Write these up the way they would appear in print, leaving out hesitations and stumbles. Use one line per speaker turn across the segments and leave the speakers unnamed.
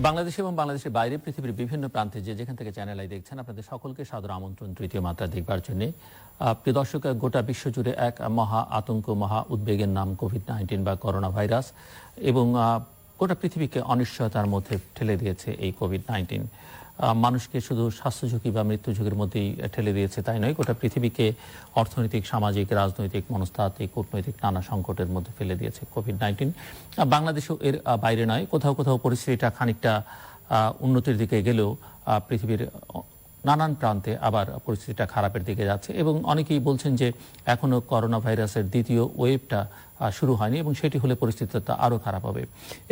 বাংলাদেশে এবং বাংলাদেশের বাইরে পৃথিবীর বিভিন্ন প্রান্তে যেখান থেকে চ্যানেল আই দেখছেন আপনাদের সকলকে সাদর আমন্ত্রণ তৃতীয় মাত্রা দেখবার জন্য। প্রিয় দর্শক, গোটা বিশ্বজুড়ে এক মহা আতঙ্ক, মহা উদ্বেগের নাম কোভিড-19 বা করোনা ভাইরাস, এবং গোটা পৃথিবীকে অনিশ্চয়তার মধ্যে ঠেলে দিয়েছে এই কোভিড-19। মানুষকে শুধু স্বাস্থ্য ঝুঁকি বা মৃত্যু ঝুঁকির মধ্যেই ঠেলে দিয়েছে তাই নয়, গোটা পৃথিবীকে অর্থনৈতিক, সামাজিক, রাজনৈতিক, মনস্তাত্ত্বিক, কূটনৈতিক নানা সংকটের মধ্যে ফেলে দিয়েছে কোভিড-19। বাংলাদেশও এর বাইরে নয়। কোথাও কোথাও পরিস্থিতিটা খানিকটা উন্নতির দিকে গেলেও পৃথিবীর নানান প্রান্তে আবার পরিস্থিতিটা খারাপের দিকে যাচ্ছে, এবং অনেকেই বলছেন যে এখনও করোনা ভাইরাসের দ্বিতীয় ওয়েভটা শুরু হয়নি এবং সেটি হলে পরিস্থিতিটা আরও খারাপ হবে।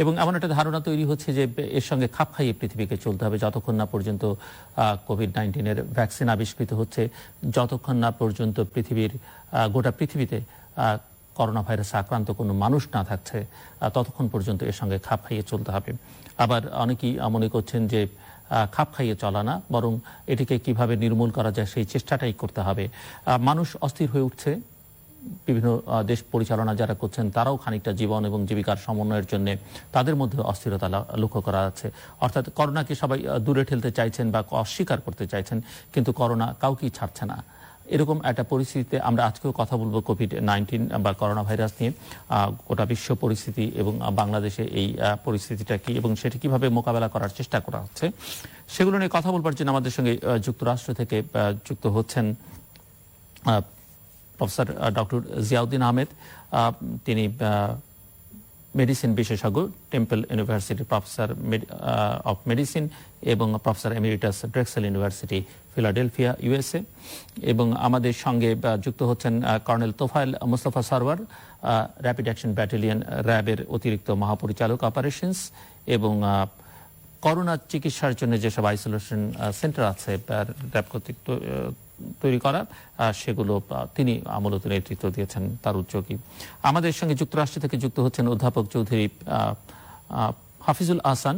এবং এমন একটা ধারণা তৈরি হচ্ছে যে এর সঙ্গে খাপ খাইয়ে পৃথিবীকে চলতে হবে যতক্ষণ না পর্যন্ত কোভিড-19-এর ভ্যাকসিন আবিষ্কৃত হচ্ছে, যতক্ষণ না পর্যন্ত গোটা পৃথিবীতে করোনা ভাইরাসে আক্রান্ত কোনো মানুষ না থাকছে, ততক্ষণ পর্যন্ত এর সঙ্গে খাপ খাইয়ে চলতে হবে। আবার অনেকেই মনে করছেন যে খাপ খাইয়ে চলা না, বরং এটিকে কিভাবে নির্মূল করা যায় সেই চেষ্টাটাই করতে হবে। মানুষ অস্থির হয়ে উঠছে, বিভিন্ন দেশ পরিচালনা যারা করছেন তারাও খানিকটা জীবন এবং জীবিকার সমন্বয়ের জন্য তাদের মধ্যে অস্থিরতা লক্ষ্য করা যাচ্ছে। অর্থাৎ করোনাকে সবাই দূরে ঠেলতে চাইছেন বা অস্বীকার করতে চাইছেন, কিন্তু করোনা কাউকেই ছাড়ছে না। এরকম একটা পরিস্থিতিতে আমরা আজকেও কথা বলবো কোভিড-19 বা করোনা ভাইরাস নিয়ে, গোটা বিশ্ব পরিস্থিতি এবং বাংলাদেশে এই পরিস্থিতিটা কি এবং সেটি কিভাবে মোকাবেলা করার চেষ্টা করা হচ্ছে সেগুলো নিয়ে কথা বলবার জন্য আমাদের সঙ্গে যুক্তরাষ্ট্র থেকে যুক্ত হচ্ছেন প্রফেসর ডক্টর জিয়াউদ্দিন আহমেদ। তিনি মেডিসিন বিশেষজ্ঞ, Temple University professor of medicine এবং professor emeritus Drexel University Philadelphia, USA. এবং আমাদের সঙ্গে যুক্ত হচ্ছেন colonel Tofayel Mustafa Sarwar, rapid action battalion র্যাবের অতিরিক্ত মহাপরিচালক অপারেশনস, এবং করোনা চিকিৎসার জন্য যেসব আইসোলেশন সেন্টার আছে র্যাব কর্তৃক তৈরি করা, সেগুলো তিনি মূলত নেতৃত্ব দিয়েছেন, তার উদ্যোগী। আমাদের সঙ্গে যুক্তরাষ্ট্র থেকে যুক্ত হচ্ছেন অধ্যাপক চৌধুরী হাফিজুল আহসান,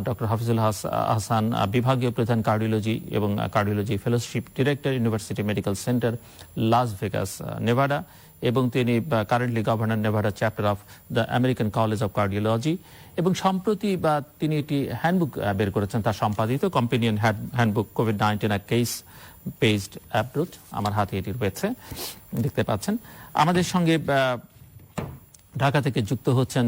ডক্টর হাফিজুল আহসান, বিভাগীয় প্রধান কার্ডিওলজি এবং cardiology fellowship director, university medical center, Las Vegas, Nevada, এবং তিনি currently governor Nevada chapter of the American college of cardiology. এবং সম্প্রতি তিনি একটি হ্যান্ডবুক বের করেছেন, তার সম্পাদিত কম্পেনিয়ন হ্যান্ডবুক কোভিড-19 কেস বেসড অ্যাপ্রোচ। আমার হাতে এটি রয়েছে, দেখতে পাচ্ছেন। আমাদের সঙ্গে ঢাকা থেকে যুক্ত হচ্ছেন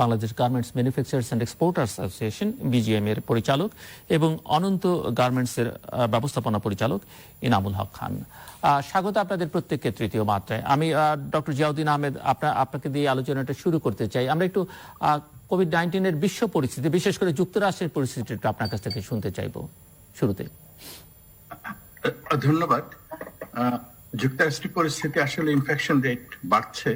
Bangladesh garments manufacturers and exporters association, BGM এর পরিচালক, এবং অনন্ত গার্মেন্টসের ব্যবস্থাপনা পরিচালক ইনামুল হক খান। স্বাগত আপনাদের প্রত্যেককে তৃতীয় মাত্রায়। আমি ডক্টর জিয়াউদ্দিন আহমেদ আপনাকে দিয়ে আলোচনাটা শুরু করতে চাই। আমরা একটু কোভিড-19-এর বিশ্ব পরিস্থিতি, বিশেষ করে যুক্তরাষ্ট্রের পরিস্থিতিটা আপনার কাছ থেকে শুনতে চাইব শুরুতে।
ধন্যবাদ। যুক্তরাষ্ট্রের পরিস্থিতি আসলে ইনফেকশন রেট বাড়ছে,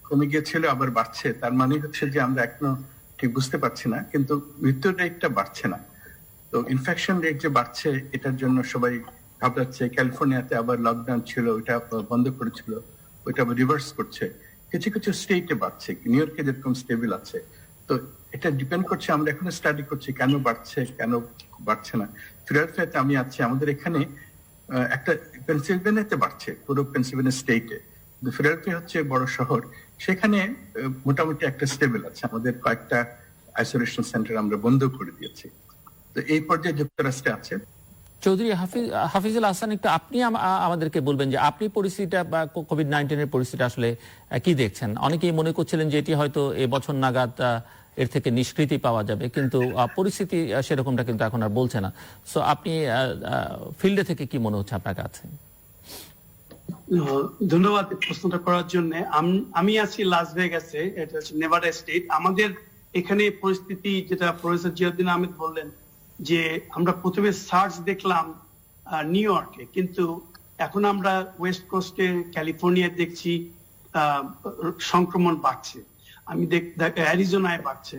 কমে গিয়েছিল আবার বাড়ছে। তার মানে হচ্ছে যে আমরা এখনো ঠিক বুঝতে পারছি না, কিন্তু মৃত্যুর রেটটা বাড়ছে না। তো ইনফেকশন রেট যে বাড়ছে, এটার জন্য সবাই ভাবছে। ক্যালিফোর্নিয়াতে আবার লকডাউন ছিল, ওইটা বন্ধ করেছিল, ওইটা আবার রিভার্স করছে। কিছু কিছু স্টেটে বাড়ছে, নিউ ইয়র্কে যেরকম স্টেবল আছে। তো এটা ডিপেন্ড করছে, আমরা এখনো স্টাডি করছি কেন বাড়ছে, কেন বাড়ছে না। ফিলাডেলফিয়াতে আমি আছি, আমাদের এখানে একটা পেনসিলভেনিয়াতে বাড়ছে, পুরো পেনসিলভেনিয়া স্টেটে। ফিলাডেলফিয়া হচ্ছে বড় শহর, সেখানে মোটামুটি একটা স্টেবল আছে। আমাদের কয়েকটা আইসোলেশন সেন্টার আমরা বন্ধ করে দিয়েছি। তো এই পর্যায়ে যুক্তরাষ্ট্রে আছে।
চৌধুরী হাফিজুল আহসান, একটু আপনি আমাদেরকে বলবেন যে আপনি পরিস্থিতিটা বা কোভিড-19-এর পরিস্থিতি আসলে কি দেখছেন? অনেকেই মনে করছিলেন যে এটি হয়তো এবছর নাগাদ এর থেকে নিষ্কৃতি পাওয়া যাবে, কিন্তু পরিস্থিতি সেরকমটা কিন্তু এখন আর বলছে না। সো আপনি ফিল্ডে থেকে কি মনে হচ্ছে আপনার কাছে?
ধন্যবাদ প্রশ্নটা করার জন্য। আমি আছি লাস ভেগাসে, এটা হচ্ছে নেভাডা স্টেট। আমাদের এখানে পরিস্থিতি যেটা প্রফেসর জিয়াউদ্দিন আহমেদ বললেন, যে আমরা প্রথমে সার্চ দেখলাম নিউ ইয়র্কে, কিন্তু এখন আমরা ওয়েস্ট কোস্টে ক্যালিফোর্নিয়া দেখছি সংক্রমণ বাড়ছে। আমি অ্যারিজোনায় বাড়ছে,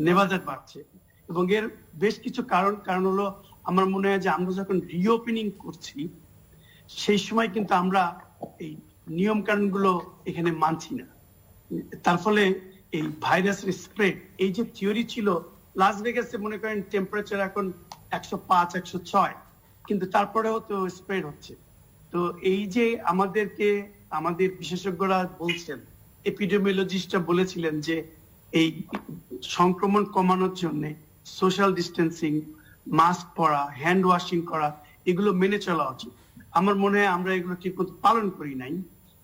নেভাদায় বাড়ছে, এবং এর বেশ কিছু কারণ হলো, আমার মনে হয় যে আমরা যখন রিওপেনিং করছি সেই সময় কিন্তু আমরা এই নিয়ম কানুন গুলো এখানে মানছি না। তার ফলে এই ভাইরাসের স্প্রেড, এই যে থিওরি ছিল লাস ভেগাসে, মনে করেন টেম্পারেচার এখন 105, 106, কিন্তু তারপরেও তো স্প্রেড হচ্ছে। তো এই যে আমাদের বিশেষজ্ঞরা বলছেন, এপিডেমিওলজিস্টরা বলেছিলেন যে এই সংক্রমণ কমানোর জন্য সোশ্যাল ডিস্টেন্সিং, মাস্ক পরা, হ্যান্ড ওয়াশিং করা, এগুলো মেনে চলা উচিত। আমার মনে হয় আমরা এগুলো ঠিক মতো পালন করি নাই।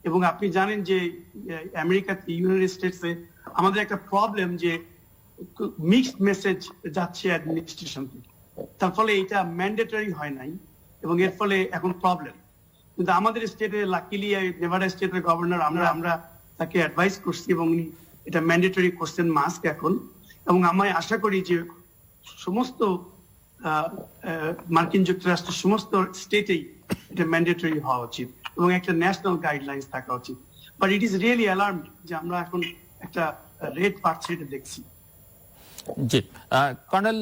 এবং আপনি জানেন যে আমেরিকাতে, ইউনাইটেড স্টেটসে আমাদের একটা প্রবলেম যে মিক্সড মেসেজ যাচ্ছে অ্যাডমিনিস্ট্রেশন থেকে, তার ফলে এটা ম্যান্ডেটরি হয় নাই এবং এর ফলে এখন প্রবলেম। কিন্তু আমাদের স্টেটে লাকিলি নেভাডা স্টেটের গভর্নর আমরা তাকে অ্যাডভাইস করছি এবং উনি এটা ম্যান্ডেটরি করছেন মাস্ক এখন। এবং আমি আশা করি যে সমস্ত মার্কিন যুক্তরাষ্ট্রের সমস্ত স্টেটেই এটা ম্যান্ডেটরি হওয়া উচিত এবং একটা ন্যাশনাল গাইডলাইন্স থাকা উচিত। But it is really alarming যে আমরা এখন একটা রেট বাড়ছে এটা দেখছি।
জি, কর্নেল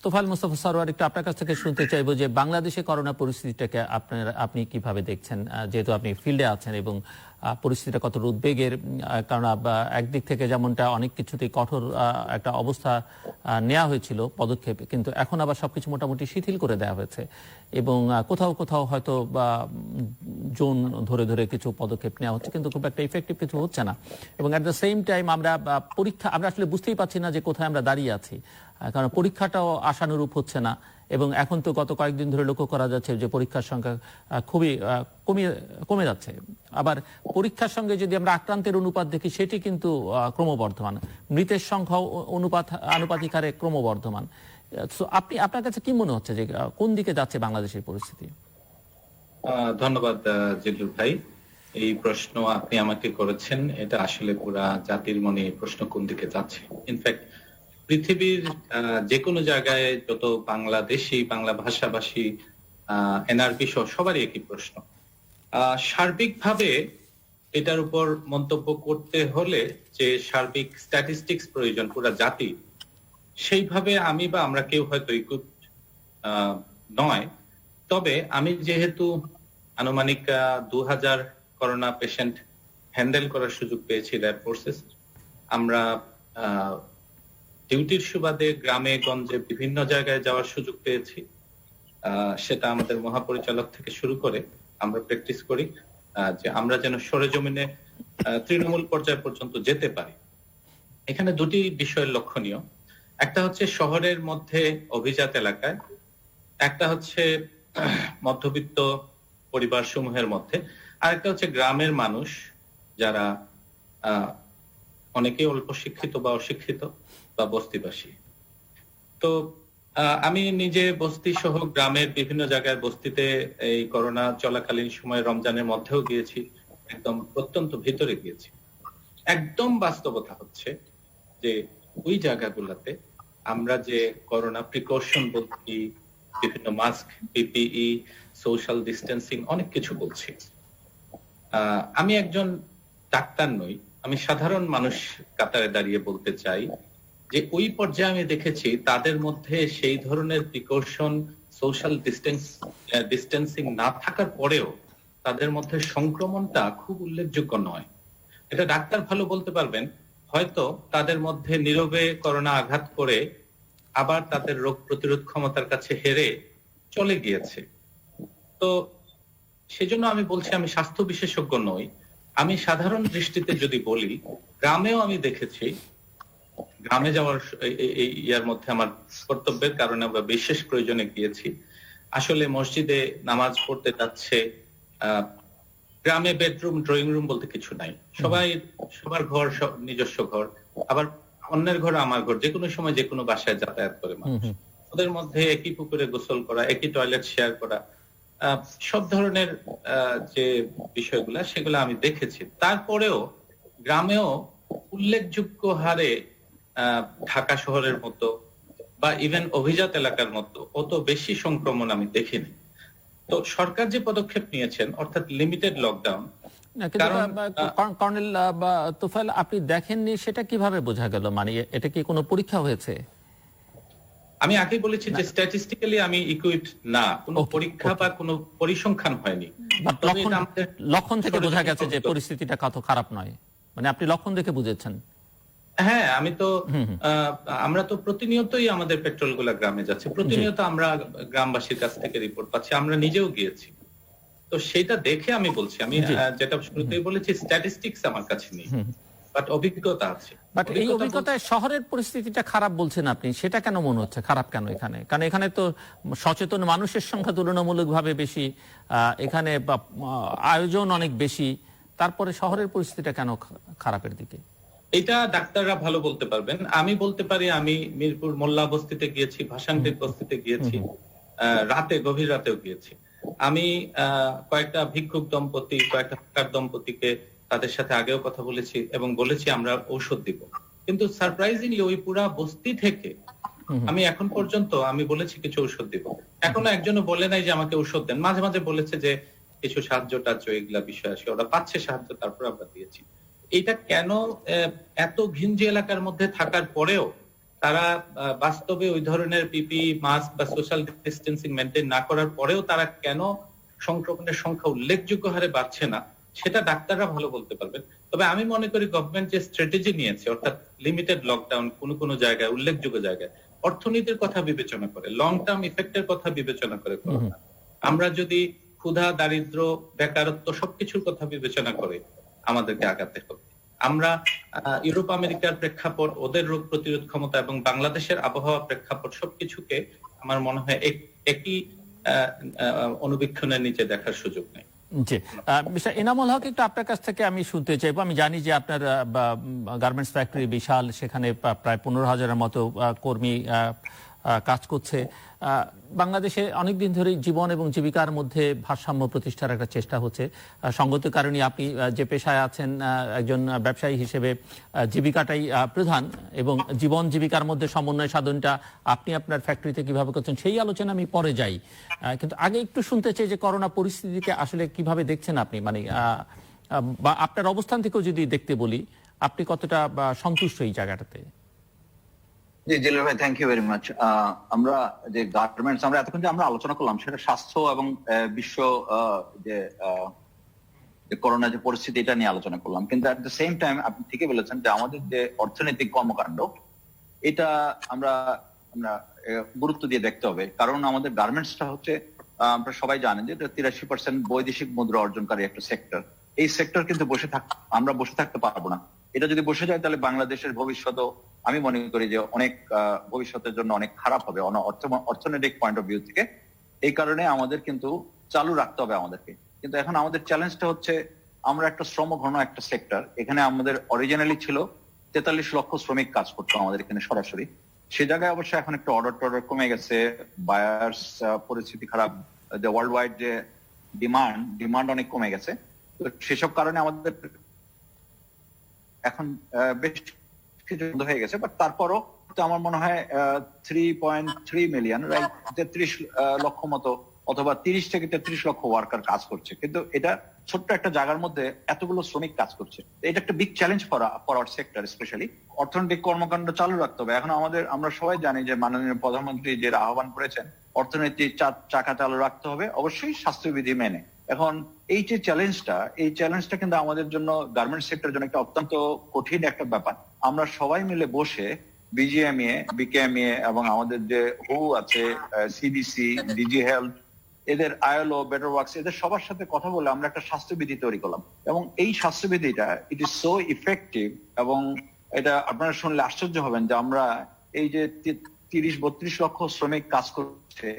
তোফায়েল মুস্তাফা সরওয়ার, একটু আপনার কাছ থেকে শুনতে চাইবো যে বাংলাদেশে করোনা পরিস্থিতিটাকে আপনি কিভাবে দেখছেন, যেহেতু আপনি ফিল্ডে আছেন এবং পরিস্থিতিটা কত উদ্বেগের। কারণ একদিক থেকে যেমনটা অনেক কিছুতেই কঠোর একটা অবস্থা নেওয়া হয়েছিল পদক্ষেপ, কিন্তু এখন আবার সবকিছু মোটামুটি শিথিল করে দেওয়া হয়েছে এবং কোথাও কোথাও হয়তো জোন ধরে ধরে কিছু পদক্ষেপ নেওয়া হচ্ছে, কিন্তু খুব একটা ইফেক্টিভ কিছু হচ্ছে না। এবং অ্যাট দ্য সেম টাইম আমরা আসলে বুঝতেই পারছি না যে কোথায় আমরা দাঁড়িয়ে আছি, কারণ পরীক্ষাটাও আশানুরূপ হচ্ছে না। এবং এখন তো গত কয়েকদিন ধরে লক্ষ্য করা যাচ্ছে যে পরীক্ষার সংখ্যা খুবই কমে যাচ্ছে। আবার পরীক্ষার সঙ্গে যদি আমরা আক্রান্তের অনুপাত দেখি, সেটি কিন্তু ক্রমবর্ধমান, মৃতের সংখ্যা আনুপাতিক হারে ক্রমবর্ধমান। আপনার কাছে কি মনে হচ্ছে যে কোন দিকে যাচ্ছে বাংলাদেশের পরিস্থিতি?
ধন্যবাদ জিল্লুর ভাই, এই প্রশ্ন আপনি আমাকে করেছেন। এটা আসলে পুরা জাতির মনে প্রশ্ন কোন দিকে যাচ্ছে। ইনফ্যাক্ট পৃথিবীর যে কোনো জায়গায় যত বাংলাদেশি, বাংলা ভাষাভাষী, এনআরবি সহ সবারই একই প্রশ্ন। সার্বিকভাবে এটার উপর মন্তব্য করতে হলে যে সার্বিক স্ট্যাটিস্টিক্স প্রয়োজন পুরা জাতি, সেইভাবে আমি বা আমরা কেউ হয়তো ইকুইপড নয়। তবে আমি যেহেতু আনুমানিক 2000 করোনা পেশেন্ট হ্যান্ডেল করার সুযোগ পেয়েছি র্যাব ফোর্সেস, আমরা ডিউটির সুবাদে গ্রামে গঞ্জে বিভিন্ন জায়গায় যাওয়ার সুযোগ পেয়েছি। সেটা আমাদের মহাপরিচালক থেকে শুরু করে আমরা প্র্যাকটিস করি যে আমরা যেন সরেজমিনে তৃণমূল পর্যায় পর্যন্ত যেতে পারি। এখানে দুটি বিষয় লক্ষণীয়। একটা হচ্ছে শহরের মধ্যে অভিজাত এলাকায়, একটা হচ্ছে মধ্যবিত্ত পরিবার সমূহের মধ্যে, আর একটা হচ্ছে গ্রামের মানুষ যারা অনেকেই অল্প শিক্ষিত বা অশিক্ষিত বা বস্তিবাসী। তো আমি নিজে বস্তি সহ গ্রামের বিভিন্ন জায়গায় বস্তিতে এই করোনা চলাকালীন সময় রমজানের মধ্যেও গিয়েছি, একদম প্রত্যন্ত ভিতরে গিয়েছি। একদম বাস্তবতা হচ্ছে যে ওই জায়গাগুলোতে আমরা যে করোনা প্রিকশন বলছি, বিভিন্ন মাস্ক, পিপিই, সোশ্যাল ডিস্টেন্সিং, অনেক কিছু বলছি। আমি একজন ডাক্তার নই, আমি সাধারণ মানুষ কাতারে দাঁড়িয়ে বলতে চাই যে ওই পর্যায়ে আমি দেখেছি তাদের মধ্যে সেই ধরনের প্রিকশন, সোশ্যাল ডিস্টেন্সিং না থাকার পরেও তাদের মধ্যে সংক্রমণটা খুব উল্লেখযোগ্য নয়। এটা ডাক্তার ভালো বলতে পারবেন, হয়তো তাদের মধ্যে নীরবে করোনা আঘাত করে আবার তাদের রোগ প্রতিরোধ ক্ষমতার কাছে হেরে চলে গিয়েছে। তো সেজন্য আমি বলছি আমি স্বাস্থ্য বিশেষজ্ঞ নই, আমি সাধারণ দৃষ্টিতে যদি বলি, গ্রামেও আমি দেখেছি, গ্রামে যাওয়ার এই ইয়ার মধ্যে আমার কর্তব্যের কারণে আমরা বিশেষ প্রয়োজনে গিয়েছি। আসলে মসজিদে নামাজ পড়তে যাচ্ছে, গ্রামে বেডরুম, ড্রয়িং রুম বলতে কিছু নাই, সবার ঘর নিজস্ব ঘর, আবার অন্যের ঘর আমার ঘর, যে কোনো সময় যে কোনো বাসায় যাতায়াত করে মানুষ। ওদের মধ্যে একই পুকুরে গোসল করা, একই টয়লেট শেয়ার করা, সব ধরনের যে বিষয়গুলা সেগুলো আমি দেখেছি। তারপরেও গ্রামেও উল্লেখযোগ্য হারে ঢাকা শহরের মতো বা ইভেন অভিজাত এলাকার মতো অত বেশি সংক্রমণ আমি দেখিনি। তো সরকার যে পদক্ষেপ নিয়েছেন, অর্থাৎ লিমিটেড লকডাউন,
কর্নেল তোফায়েল, আপনি দেখেননি সেটা কিভাবে বোঝা গেল? মানে এটা কি কোনো পরীক্ষা হয়েছে?
আমি আগে বলেছি যে স্ট্যাটিস্টিক্যালি আমি ইকুইপড না, কোনো পরীক্ষা বা কোনো পরিসংখ্যান হয়নি।
লক্ষণ থেকে বোঝা গেছে যে পরিস্থিতিটা কত খারাপ নয়, মানে আপনি লক্ষণ দেখে বুঝেছেন?
হ্যাঁ, আমরা তো প্রতিনিয়তই আমাদের পেট্রোল গুলা গ্রামে যাচ্ছে, প্রতিনিয়ত আমরা গ্রামবাসীর কাছ থেকে রিপোর্ট পাচ্ছি, আমরা নিজেও গিয়েছি। তো সেটা দেখে আমি বলছি, আমি যেটা শুরুতেই বলেছি, স্ট্যাটিস্টিক্স আমার কাছে নেই, বাট অভিজ্ঞতা আছে।
বাট এই অভিজ্ঞতায় শহরের পরিস্থিতিটা খারাপ বলছেন আপনি, সেটা কেন মনে হচ্ছে খারাপ কেন এখানে? কারণ এখানে তো সচেতন মানুষের সংখ্যা তুলনামূলকভাবে বেশি, এখানে আয়োজন অনেক বেশি, তারপরে শহরের পরিস্থিতিটা কেন খারাপের দিকে?
এটা ডাক্তাররা ভালো বলতে পারবেন। আমি বলতে পারি, আমি মিরপুর মোল্লা বস্তিতে গিয়েছি, ভাসানটির বস্তিতে গিয়েছি, গভীর রাতেও গিয়েছি। আমি কয়েকটা ভিক্ষুক দম্পতি, কয়েকটা হকার দম্পতিকে তাদের সাথে আগেও কথা বলেছি এবং বলেছি আমরা ঔষধ দিব, কিন্তু সারপ্রাইজিংলি ওই পুরা বস্তি থেকে আমি এখন পর্যন্ত আমি বলেছি কিছু ঔষধ দিব, এখনো একজনও বলে নাই যে আমাকে ঔষধ দেন। মাঝে মাঝে বলেছে যে কিছু সাহায্য টাহ্য এগুলা বিষয় আছে, ওরা পাচ্ছে সাহায্য, তারপর আমরা দিয়েছি। এটা কেন এত ঘিঞ্জি এলাকার মধ্যে থাকার পরেও তারা বাস্তবে ওই ধরনের পিপি মাস্ক বা সোশ্যাল ডিস্টেন্সিং মেনটেন না করার পরেও তারা কেন সংক্রমণের সংখ্যা উল্লেখযোগ্য হারে বাড়ছে না, সেটা ডাক্তাররা ভালো বলতে পারবেন। তবে আমি মনে করি গভর্নমেন্ট যে স্ট্র্যাটেজি নিয়েছে, অর্থাৎ লিমিটেড লকডাউন কোন জায়গায়, উল্লেখযোগ্য জায়গায়, অর্থনীতির কথা বিবেচনা করে, লং টার্ম ইফেক্টের কথা বিবেচনা করে, আমরা যদি ক্ষুধা, দারিদ্র, বেকারত্ব সবকিছুর কথা বিবেচনা করে আমাদেরকে আগাতে হবে। আমরা ইউরোপ আমেরিকার প্রেক্ষাপট, ওদের রোগ প্রতিরোধ ক্ষমতা এবং বাংলাদেশের আবহাওয়া প্রেক্ষাপট সবকিছুকে আমার মনে হয় একই অনুবীক্ষণের নিচে দেখার সুযোগ নেই।
জি, মিস্টার এনামুল হক, একটু আপনার কাছ থেকে আমি শুনতে চাইবো। আমি জানি যে আপনার গার্মেন্টস ফ্যাক্টরি বিশাল, সেখানে প্রায় 15,000-এর মতো কর্মী কাজ করছে। বাংলাদেশে অনেকদিন ধরে জীবন এবং জীবিকার মধ্যে ভারসাম্য প্রতিষ্ঠার একটা চেষ্টা হচ্ছে। সঙ্গত কারণে আপনি যে পেশায় আছেন, একজন ব্যবসায়ী হিসেবে জীবিকাটাই প্রধান, এবং জীবন জীবিকার মধ্যে সমন্বয় সাধনটা আপনি আপনার ফ্যাক্টরিতে কিভাবে করছেন সেই আলোচনা আমি পরে যাই। কিন্তু আগে একটু শুনতে চাই যে করোনা পরিস্থিতিকে আসলে কিভাবে দেখছেন আপনি, মানে বা আপনার অবস্থান থেকেও যদি দেখতে বলি, আপনি কতটা সন্তুষ্ট এই জায়গাটাতে?
জি জিলুর ভাই, থ্যাংক ইউ ভেরি মাচ। আমরা যে গার্মেন্টস আমরা এতক্ষণ যে আমরা আলোচনা করলাম, সেটা স্বাস্থ্য এবং বিশ্ব যে করোনা যে পরিস্থিতি, এটা নিয়ে আলোচনা করলাম। কিন্তু এট দ্য সেম টাইম আপনি ঠিকই বলেছেন যে আমাদের যে অর্থনৈতিক কর্মকাণ্ড, এটা আমরা গুরুত্ব দিয়ে দেখতে হবে। কারণ আমাদের গার্মেন্টসটা হচ্ছে, আমরা সবাই জানেন যে 83% বৈদেশিক মুদ্রা অর্জনকারী একটা সেক্টর। এই সেক্টর কিন্তু আমরা বসে থাকতে পারবো না। এটা যদি বসে যায় তাহলে বাংলাদেশের ভবিষ্যৎও আমি মনে করি যে অনেক ভবিষ্যতের জন্য অনেক খারাপ হবে অর্থনৈতিক পয়েন্ট অফ ভিউ থেকে। এই কারণে আমাদের কিন্তু চালু রাখতে হবে আমাদেরকে। কিন্তু এখন আমাদের চ্যালেঞ্জটা হচ্ছে, আমরা একটা শ্রম ঘন একটা সেক্টর, এখানে আমাদের অরিজিনালি ছিল 43 লক্ষ শ্রমিক কাজ করতো আমাদের এখানে সরাসরি। সে জায়গায় অবশ্য এখন একটু অর্ডার কমে গেছে, বায়ার্স পরিস্থিতি খারাপ, যে ওয়ার্ল্ড ওয়াইড যে ডিমান্ড অনেক কমে গেছে। তো সেসব কারণে আমাদের এখন বেশ কিছু বন্ধ হয়ে গেছে। বাট তারপরও আমার মনে হয় 3.3 মিলিয়ন, রাইট, 33 লক্ষ মতো, অথবা 30 থেকে 33 লক্ষ ওয়ার্কার কাজ করছে। কিন্তু এটা ছোট্ট একটা জায়গার মধ্যে এতগুলো শ্রমিক কাজ করছে। এটা একটা big challenge for our sector. Specially অর্থনৈতিক কর্মকাণ্ড চালু রাখতে হবে। এখন আমরা সবাই জানি যে মাননীয় প্রধানমন্ত্রী যে আহ্বান করেছেন, অর্থনৈতিক চাকা চালু রাখতে হবে, অবশ্যই স্বাস্থ্যবিধি মেনে। এখন এই যে চ্যালেঞ্জটা কিন্তু আমাদের জন্য, গার্মেন্টস সেক্টরের জন্য একটা অত্যন্ত কঠিন একটা ব্যাপার। আমরা সবাই মিলে বসে বিজিএমএ, বিকেএমএ এবং আমাদের যে হু আছে, সিডিসি, ডিজি হেলথ, এদের আইএলও, বেটার ওয়ার্কস, এদের সবার সাথে কথা বলে আমরা একটা স্বাস্থ্যবিধি তৈরি করলাম। এবং এই স্বাস্থ্যবিধিটা ইট ইজ সো ইফেক্টিভ, এবং এটা আপনারা শুনলে আশ্চর্য হবেন যে আমরা এই যে 30-32 লক্ষ শ্রমিক কাজ করছে,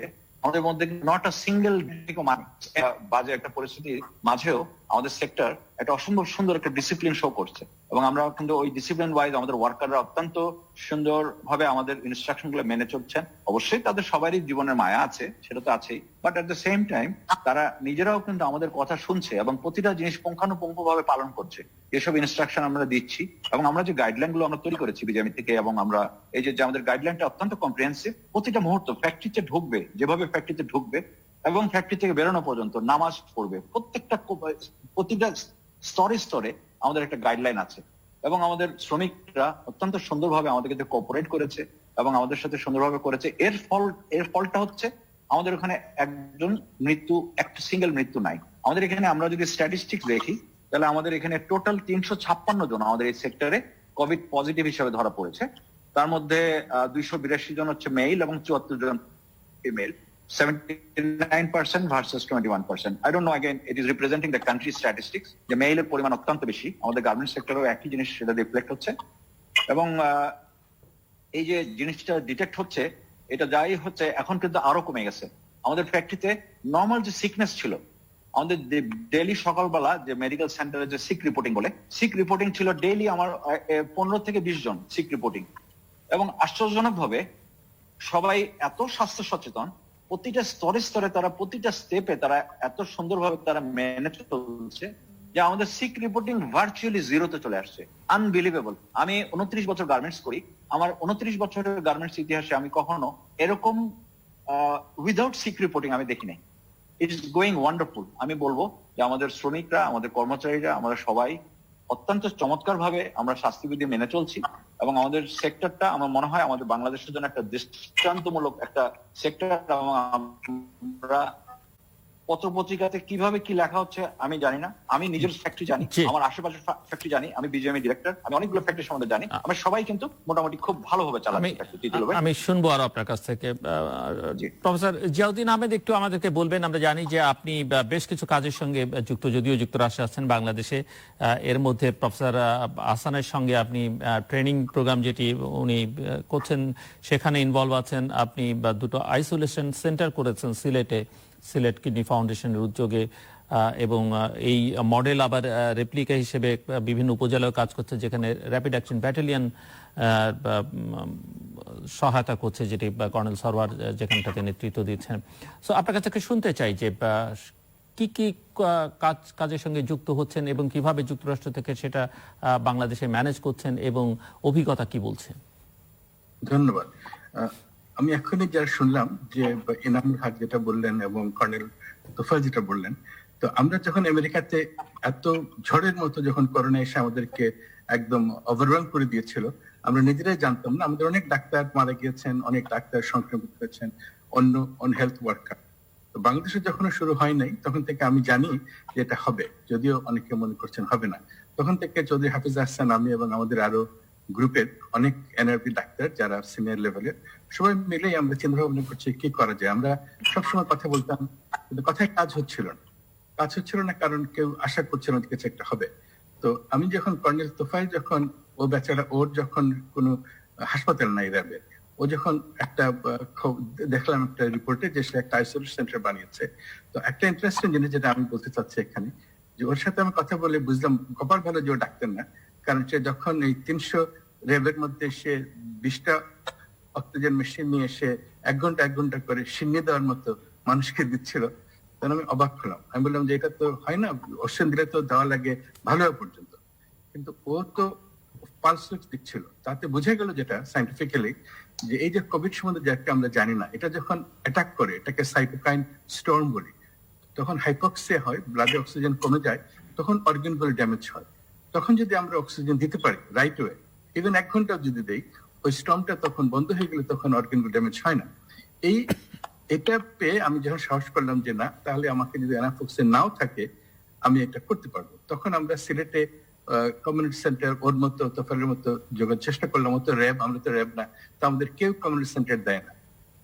আমাদের মধ্যে নট আ সিঙ্গেল বাজে একটা পরিস্থিতির মাঝেও আমাদের সেক্টর একটা অসম্ভব সুন্দর একটা ডিসিপ্লিন শো করছে। এবং আমরা কিন্তু ওই ডিসিপ্লিন ওয়াইজ আমাদের ওয়ার্কাররা অত্যন্ত সুন্দর ভাবে আমাদের ইনস্ট্রাকশন গুলো মেনে চলছেন। অবশ্যই তাদের সবারই জীবনের মায়া আছে, সেটা তো আছেই, but at the same time তারা নিজেরাও কিন্তু আমাদের কথা শুনছে এবং প্রতিটা জিনিস পুঙ্খানুপুঙ্খ ভাবে পালন করছে। এসব ইনস্ট্রাকশন আমরা দিচ্ছি, এবং আমরা যে গাইডলাইন গুলো আমরা তৈরি করেছি বিজেপি থেকে, এবং আমরা এই যে আমাদের গাইডলাইনটা অত্যন্ত কম্প্রিহেন্সিভ। প্রতিটা মুহূর্ত ফ্যাক্টরিতে ঢুকবে, যেভাবে ফ্যাক্টরিতে ঢুকবে এবং ফ্যাক্টরি থেকে বেরোনো পর্যন্ত নামাজ পড়বে, প্রতিটা স্তরে আমাদের একটা গাইডলাইন আছে। এবং আমাদের শ্রমিকরা অত্যন্ত সুন্দরভাবে আমাদের কাছে কোঅপারেট করেছে এবং আমাদের সাথে সুন্দরভাবে করেছে। এর ফলটা হচ্ছে আমাদের ওখানে একটা সিঙ্গেল মৃত্যু নাই। আমাদের এখানে আমরা যদি স্ট্যাটিস্টিক্স দেখি, তাহলে আমাদের এখানে টোটাল 356 জন আমাদের এই সেক্টরে কোভিড পজিটিভ হিসেবে ধরা পড়েছে। তার মধ্যে 282 জন হচ্ছে মেল এবং 74 জন female. 79% versus 21%. I don't know, again, it is representing the country statistics. যে মেইলের পরিমাণ অত্যন্ত বেশি। আমাদের গার্মেন্টস সেক্টরেও একই জিনিস সেটা রিফ্লেক্ট হচ্ছে। এবং এই যে জিনিসটা ডিটেক্ট হচ্ছে, এটা যাই হচ্ছে এখন কিন্তু আরো কমে গেছে। আমাদের ফ্যাক্টরিতে নর্মাল যে সিকনেস ছিল, আমাদের ডেইলি সকালবেলা যে মেডিকেল সেন্টারে যে সিক রিপোর্টিং বলে, সিক রিপোর্টিং ছিল ডেইলি আমার 15 থেকে 20 জন সিক রিপোর্টিং। এবং আশ্চর্যজনক ভাবে সবাই এত স্বাস্থ্য সচেতন, প্রতিটা স্তরে স্তরে তারা প্রতিটা স্টেপে তারা এত সুন্দরভাবে তারা মেনে চলছে যে আমাদের সিক রিপোর্টিং ভার্চুয়ালি জিরোতে চলে আসছে। আনবিলিভেবল। আমি 29 বছর গার্মেন্টস করি, আমার 29 বছরের গার্মেন্টস ইতিহাসে আমি কখনো এরকম উইদাউট সিক রিপোর্টিং আমি দেখি নাই। It is going wonderful. আমি বলবো যে আমাদের শ্রমিকরা, আমাদের কর্মচারীরা, আমরা সবাই অত্যন্ত চমৎকার ভাবে আমরা স্বাস্থ্যবিধি মেনে চলছি। এবং আমাদের সেক্টরটা আমার মনে হয় আমাদের বাংলাদেশের জন্য একটা দৃষ্টান্তমূলক একটা সেক্টর। আমরা পত্রপত্রিকাতে কিভাবে কি লেখা হচ্ছে আমি জানি না, আমি নিজের ফ্যাক্টরি জানি, আমার আশেপাশের ফ্যাক্টরি জানি, আমি বিজিএমই ডিরেক্টর, আমি অনেকগুলো ফ্যাক্টরি সম্বন্ধে জানি। আমরা সবাই কিন্তু মোটামুটি খুব ভালোভাবে চালাচ্ছি।
আমি শুনবো আরো আপনার কাছ থেকে। প্রফেসর জিয়াউদ্দিন আহমেদ একটু আমাদেরকে বলবেন, আমরা জানি যে আপনি বেশ কিছু কাজের সঙ্গে যুক্ত, যদিও যুক্তরাষ্ট্রে আছেন, বাংলাদেশে এর মধ্যে প্রফেসর আহসানের সঙ্গে আপনি ট্রেনিং প্রোগ্রাম যেটি উনি করছেন সেখানে ইনভলভ আছেন। আপনি দুটো আইসোলেশন সেন্টার করেছেন সিলেট কিডনি ফাউন্ডেশনের উদ্যোগে, এবং এই মডেল আবার রেপ্লিকা হিসেবে বিভিন্ন উপজেলায় কাজ করছে, যেখানে র্যাপিড অ্যাকশন ব্যাটালিয়ন সহায়তা করছে, যেটি কর্নেল সরওয়ার যেখানটাতে নেতৃত্ব দিচ্ছেন। সো আপনার কাছে শুনতে চাই যে কি কি কাজের সঙ্গে যুক্ত হচ্ছেন এবং কিভাবে যুক্তরাষ্ট্র থেকে সেটা বাংলাদেশে ম্যানেজ করছেন এবং অভিজ্ঞতা কি বলছে।
ধন্যবাদ। আমি এখনই যা শুনলাম যে এনামুল হক যেটা বললেন এবং কর্নেল তোফায়েল যেটা বললেন, তো আমরা যখন আমেরিকাতে এত ঝড়ের মতো যখন করোনা এসে আমাদেরকে একদম ওভারওয়েলম করে দিয়েছিল, আমরা নিজেরাই জানতাম না। আমাদের অনেক ডাক্তার মারা গিয়েছেন, অনেক ডাক্তার সংক্রমিত হয়েছেন, অন্য হেলথ ওয়ার্কার। তো বাংলাদেশে যখন শুরু হয় নাই তখন থেকে আমি জানি যে এটা হবে, যদিও অনেকে মনে করছেন হবে না। তখন থেকে চৌধুরী হাফিজ আহসান, আমি এবং আমাদের আরো গ্রুপের অনেক এনআরবি ডাক্তার যারা সিনিয়র লেভেলের, সবাই মিলেই আমরা চিন্তা ভাবনা করছি কি করা যায়। আমরা সবসময় কথা বলতাম, কিন্তু কথায় কাজ হচ্ছিল না, কারণ কেউ আশা করছিল না কিছু একটা হবে। তো আমি যখন কর্নেল তোফায়েল, যখন ও বেচারা, ওর যখন কোনো হাসপাতাল নাই র্যাবের, ও যখন একটা দেখলাম একটা রিপোর্টে যে সে একটা আইসোলেশন সেন্টার বানিয়েছে। তো একটা ইন্টারেস্টিং জিনিস যেটা আমি বলতে চাচ্ছি এখানে, যে ওর সাথে আমি কথা বলে বুঝলাম কপাল ভালো যে ও ডাক্তার না, কারণ সে যখন এই 300 র্যাবের মধ্যে সে 20টা অক্সিজেন মেশিন নিয়ে এসে 1 ঘন্টা করে সিন্নি দেওয়ার মতো মানুষকে দিচ্ছিল, তখন আমি অবাক হলাম। আমি বললাম যে এটা তো হয় না, অক্সিজেন দিলে তো দেওয়া লাগে ভালো পর্যন্ত, কিন্তু ও তো পালস দিচ্ছিল। তাতে বোঝা গেল যেটা সাইন্টিফিক্যালি, যে এই যে কোভিড সম্বন্ধে যাকে আমরা জানি না, এটা যখন অ্যাটাক করে, এটাকে সাইটোকাইন স্টর্ম বলি, তখন হাইপক্সিয়া হয়, ব্লাডে অক্সিজেন কমে যায়, তখন অর্গানগুলো ড্যামেজ হয়। তখন যদি আমরা অক্সিজেন দিতে পারি রাইট ওয়ে, ইভেন 1 ঘন্টা যদি দেই, ওই স্টর্মটা তখন বন্ধ হয়ে গেলে তখন অর্গানগুলো ড্যামেজ হয় না। এটা পেয়ে আমি যখন সাহস করলাম যে না, তাহলে আমাকে যদি অ্যানাফক্সিন নাও থাকে আমি এটা করতে পারবো, তখন আমরা সিলেটে কমিউনিটি সেন্টার, ওর মতো তোফালের মতো যোগাযোগ চেষ্টা করলাম। মতো র্যাব, আমরা তো র্যাব না, তো আমাদের কেউ কমিউনিটি সেন্টার দেয় না।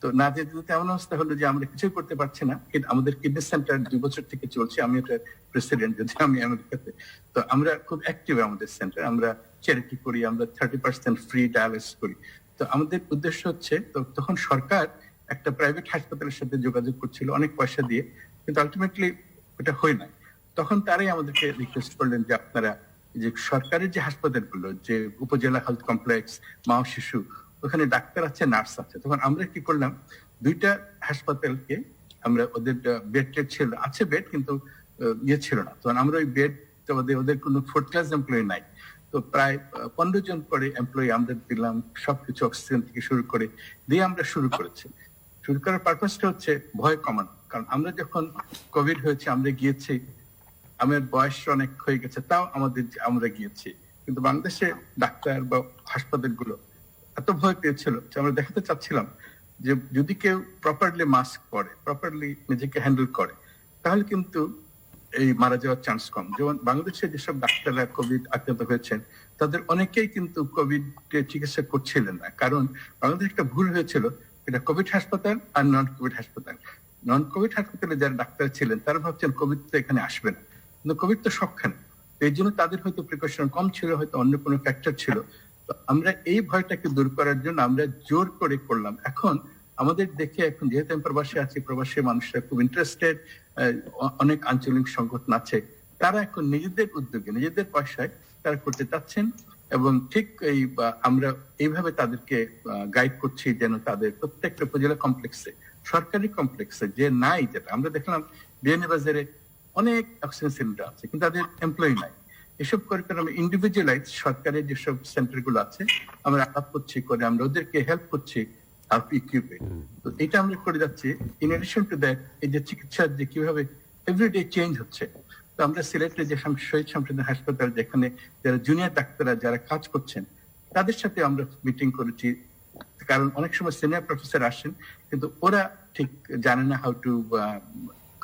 তো না যেতে এমন অবস্থা হলো যে আমরা কিছুই করতে পারছি না। কিন্তু আমাদের কিডনি সেন্টার 2 বছর থেকে চলছে, আমি এটা প্রেসিডেন্ট, যদি আমি আমেরিকাতে। তো আমরা খুব অ্যাক্টিভ আমাদের সেন্টার, আমরা চ্যারিটি করি, আমরা 30% ফ্রি ডায়ালিসিস করি। তো আমাদের উদ্দেশ্য হচ্ছে, তো তখন সরকার একটা প্রাইভেট হাসপাতালের সাথে যোগাযোগ করছিল অনেক পয়সা দিয়ে, কিন্তু আলটিমেটলি এটা হয় না। তখন তারাই আমাদেরকে রিকোয়েস্ট করলেন যে আপনারা যে সরকারের যে হাসপাতালগুলো, যে উপজেলা হেলথ কমপ্লেক্স, মা ও শিশু, ওখানে ডাক্তার আছে, নার্স আছে। তখন আমরা কি করলাম, 2টা হাসপাতালকে আমরা, ওদের বেড ছিল, আছে বেড, কিন্তু ছিল না। তখন আমরা ওই বেড, ওদের কোনো 4th ক্লাস এমপ্লয়ি নাই, তো প্রায় 15 জন করে এমপ্লয়ি আমরা দিলাম, সবকিছু অক্সিজেন থেকে শুরু করে দিয়ে আমরা শুরু করেছি। শুরু করার পারপাসটা হচ্ছে ভয় কমানো। কারণ আমরা যখন কোভিড হয়েছে, আমরা গিয়েছি, আমার বয়স অনেক হয়ে গেছে, তাও আমরা গিয়েছি, কিন্তু বাংলাদেশে ডাক্তার বা হাসপাতালগুলো এত ভয় পেয়েছিল যে আমরা দেখাতে চাচ্ছিলাম যে যদি কেউ প্রপারলি মাস্ক পরে, প্রপারলি নিজেকে হ্যান্ডেল করে, তাহলে কিন্তু এই মারা যাওয়ার চান্স কম। যেমন বাংলাদেশে যেসব ডাক্তাররা কোভিড আক্রান্ত হয়েছেন, তাদের অনেকেই কিন্তু কোভিড চিকিৎসা করছিলেন না, কারণ বাংলাদেশে একটা ভুল হয়েছিল, এটা কোভিড হাসপাতাল আর নন কোভিড হাসপাতাল। নন কোভিড হাসপাতালে যারা ডাক্তার ছিলেন তারা ভাবছেন কোভিড তো এখানে আসবে না, কিন্তু কোভিড তো সবখানে। এই জন্য তাদের হয়তো প্রিকশন কম ছিল, হয়তো অন্য কোনো ফ্যাক্টর ছিল। তো আমরা এই ভয়টাকে দূর করার জন্য আমরা জোর করে করলাম। এখন আমাদের দেখে এখন যেহেতু আমি প্রবাসী আছি, প্রবাসী মানুষরা খুব ইন্টারেস্টেড, অনেক আঞ্চলিক সংগঠন আছে, তারা এখন নিজেদের উদ্যোগে নিজেদের পয়সায় তারা করতে চাচ্ছেন এবং ঠিক এই আমরা এইভাবে তাদেরকে গাইড করছি যেন তাদের প্রত্যেকটা উপজেলা কমপ্লেক্সে, সরকারি কমপ্লেক্সে যে নাই, যেটা আমরা দেখলাম বিয়ানীবাজারে অনেক অক্সিজেন সিলিন্ডার আছে কিন্তু তাদের এমপ্লয়ি নাই। এসব করে আমরা ইন্ডিভিজুয়ালাইজ সরকারি যেসব সেন্টার গুলো আছে আমরা আলাপ করছি, করে আমরা ওদেরকে হেল্প করছি ইকুইপে। তো এটা আমরা করে যাচ্ছি। ইন এডিশন টু দ্যাট, এই যে চিকিৎসার যে কিভাবে এভরিডে চেঞ্জ হচ্ছে, তো আমরা সিলেটে যে শহীদ শামসুদ্দিন হাসপাতাল, যেখানে যারা জুনিয়র ডাক্তাররা যারা কাজ করছেন তাদের সাথে আমরা মিটিং করেছি, কারণ অনেক সময় সিনিয়র প্রফেসর আসেন কিন্তু ওরা ঠিক জানে না হাউ টু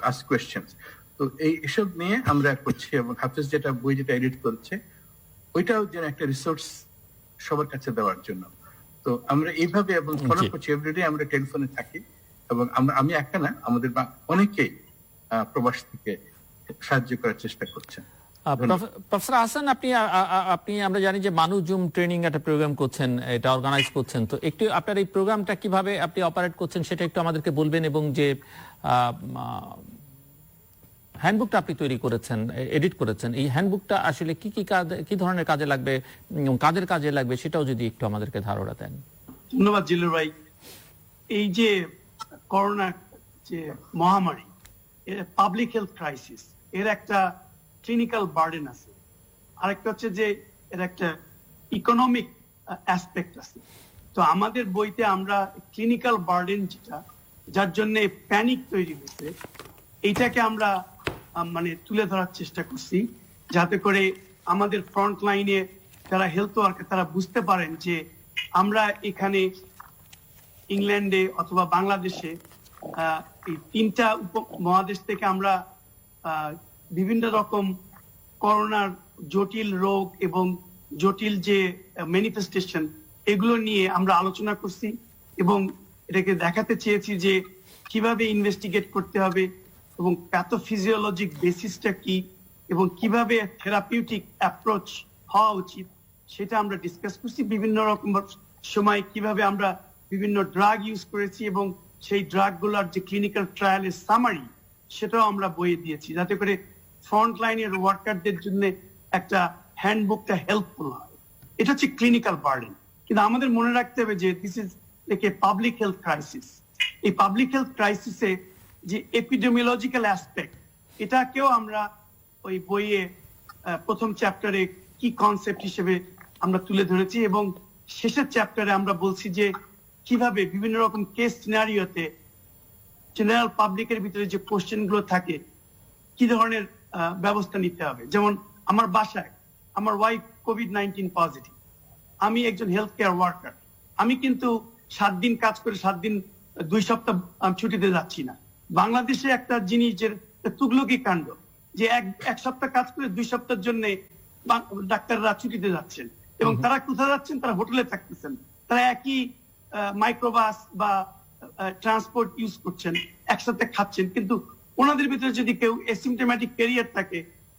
আস্ক কোয়েশ্চেনস। তো এইসব নিয়ে আমরা করছি এবং হাফেজ যেটা বই যেটা এডিট করেছে ওইটাও যেন একটা রিসোর্স সবার কাছে দেওয়ার জন্য। তো আমরা এইভাবে এবং ফলো করছি, এভরিডে আমরা টেলিফোনে থাকি এবং আমি একা না, আমাদের অনেকেই প্রবাস থেকে সাহায্য করার চেষ্টা করছেন।
প্রফেসর হাসান, আপনি আমরা জানি যে মানুষ জুম ট্রেনিং একটা প্রোগ্রাম করছেন, এটা অর্গানাইজ করছেন, তো একটু আপনার এই প্রোগ্রামটা কিভাবে আপনি অপারেট করছেন সেটা একটু আমাদেরকে বলবেন, এবং যে হ্যান্ডবুকটা আপনি তৈরি করেছেন, এডিট করেছেন, এই হ্যান্ডবুকটা আসলে কি ধরনের কাজে লাগবে, কাদের কাজে লাগবে সেটাও যদি একটু আমাদেরকে ধারণা দেন।
ধন্যবাদ জিল্লুর ভাই। এই যে করোনা যে মহামারী, এর পাবলিক হেলথ ক্রাইসিস, এর একটা ক্লিনিক্যাল বার্ডেন আছে, আরেকটা হচ্ছে যে এর একটা ইকোনমিক অ্যাসপেক্ট আছে। তো আমাদের বইতে আমরা ক্লিনিক্যাল বার্ডেন যেটা, যার জন্য প্যানিক তৈরি হয়েছে, এইটাকে আমরা মানে তুলে ধরার চেষ্টা করছি, যাতে করে আমাদের ফ্রন্ট লাইনে যারা হেলথ ওয়ার্কার তারা বুঝতে পারেন যে আমরা এখানে ইংল্যান্ডে অথবা বাংলাদেশে এই তিনটা মহাদেশ থেকে আমরা বিভিন্ন রকম করোনার জটিল রোগ এবং জটিল যে ম্যানিফেস্টেশন, এগুলো নিয়ে আমরা আলোচনা করছি এবং এটাকে দেখাতে চেয়েছি যে কিভাবে ইনভেস্টিগেট করতে হবে এবং প্যাথোফিজিওলজিক বেসিসটা কি এবং কিভাবে থেরাপিউটিক অ্যাপ্রোচ হওয়া উচিত সেটা আমরা ডিসকাস করছি। বিভিন্ন রকম সময় কিভাবে আমরা বিভিন্ন ড্রাগ ইউজ করেছি এবং সেই ড্রাগগুলোর যে ক্লিনিক্যাল ট্রায়ালের সামারি সেটাও আমরা বইয়ে দিয়েছি, যাতে করে ফ্রন্ট লাইনের ওয়ার্কারদের জন্য একটা হ্যান্ডবুকটা হেল্পফুল হয়। এটা হচ্ছে ক্লিনিক্যাল বার্ডেন। কিন্তু আমাদের মনে রাখতে হবে যে this is like a public health crisis. এই পাবলিক হেলথ ক্রাইসিসে যে এপিডেমিওলজিক্যাল অ্যাসপেক্ট, এটাকেও আমরা ওই বইয়ে প্রথম চ্যাপ্টারে কি কনসেপ্ট হিসেবে আমরা তুলে ধরেছি এবং শেষের চ্যাপ্টারে আমরা বলছি যে কিভাবে বিভিন্ন রকম কেস সিনারিওতে জেনারেল পাবলিকের ভিতরে যে কোশ্চেন গুলো থাকে কি ধরনের ব্যবস্থা নিতে হবে। যেমন আমার বাসায় আমার ওয়াইফ কোভিড-19 পজিটিভ, আমি একজন হেলথ কেয়ার ওয়ার্কার, আমি কিন্তু 7 দিন কাজ করে 7 দিন 2 সপ্তাহ ছুটিতে যাচ্ছি না। বাংলাদেশে একটা জিনিস যে তুগলকি কাণ্ড, যে এক সপ্তাহ কাজ করে 2 সপ্তাহের জন্য ডাক্তাররা ছুটিতে যাচ্ছেন এবং তারা কোথায় যাচ্ছেন, তারা হোটেলে থাকতেছেন, তারা একই মাইক্রোবাস বা ট্রান্সপোর্ট ইউজ করছেন, একসাথে খাচ্ছেন, কিন্তু ওনাদের ভিতরে যদি কেউ অ্যাসিম্পটোম্যাটিক ক্যারিয়ার থাকে,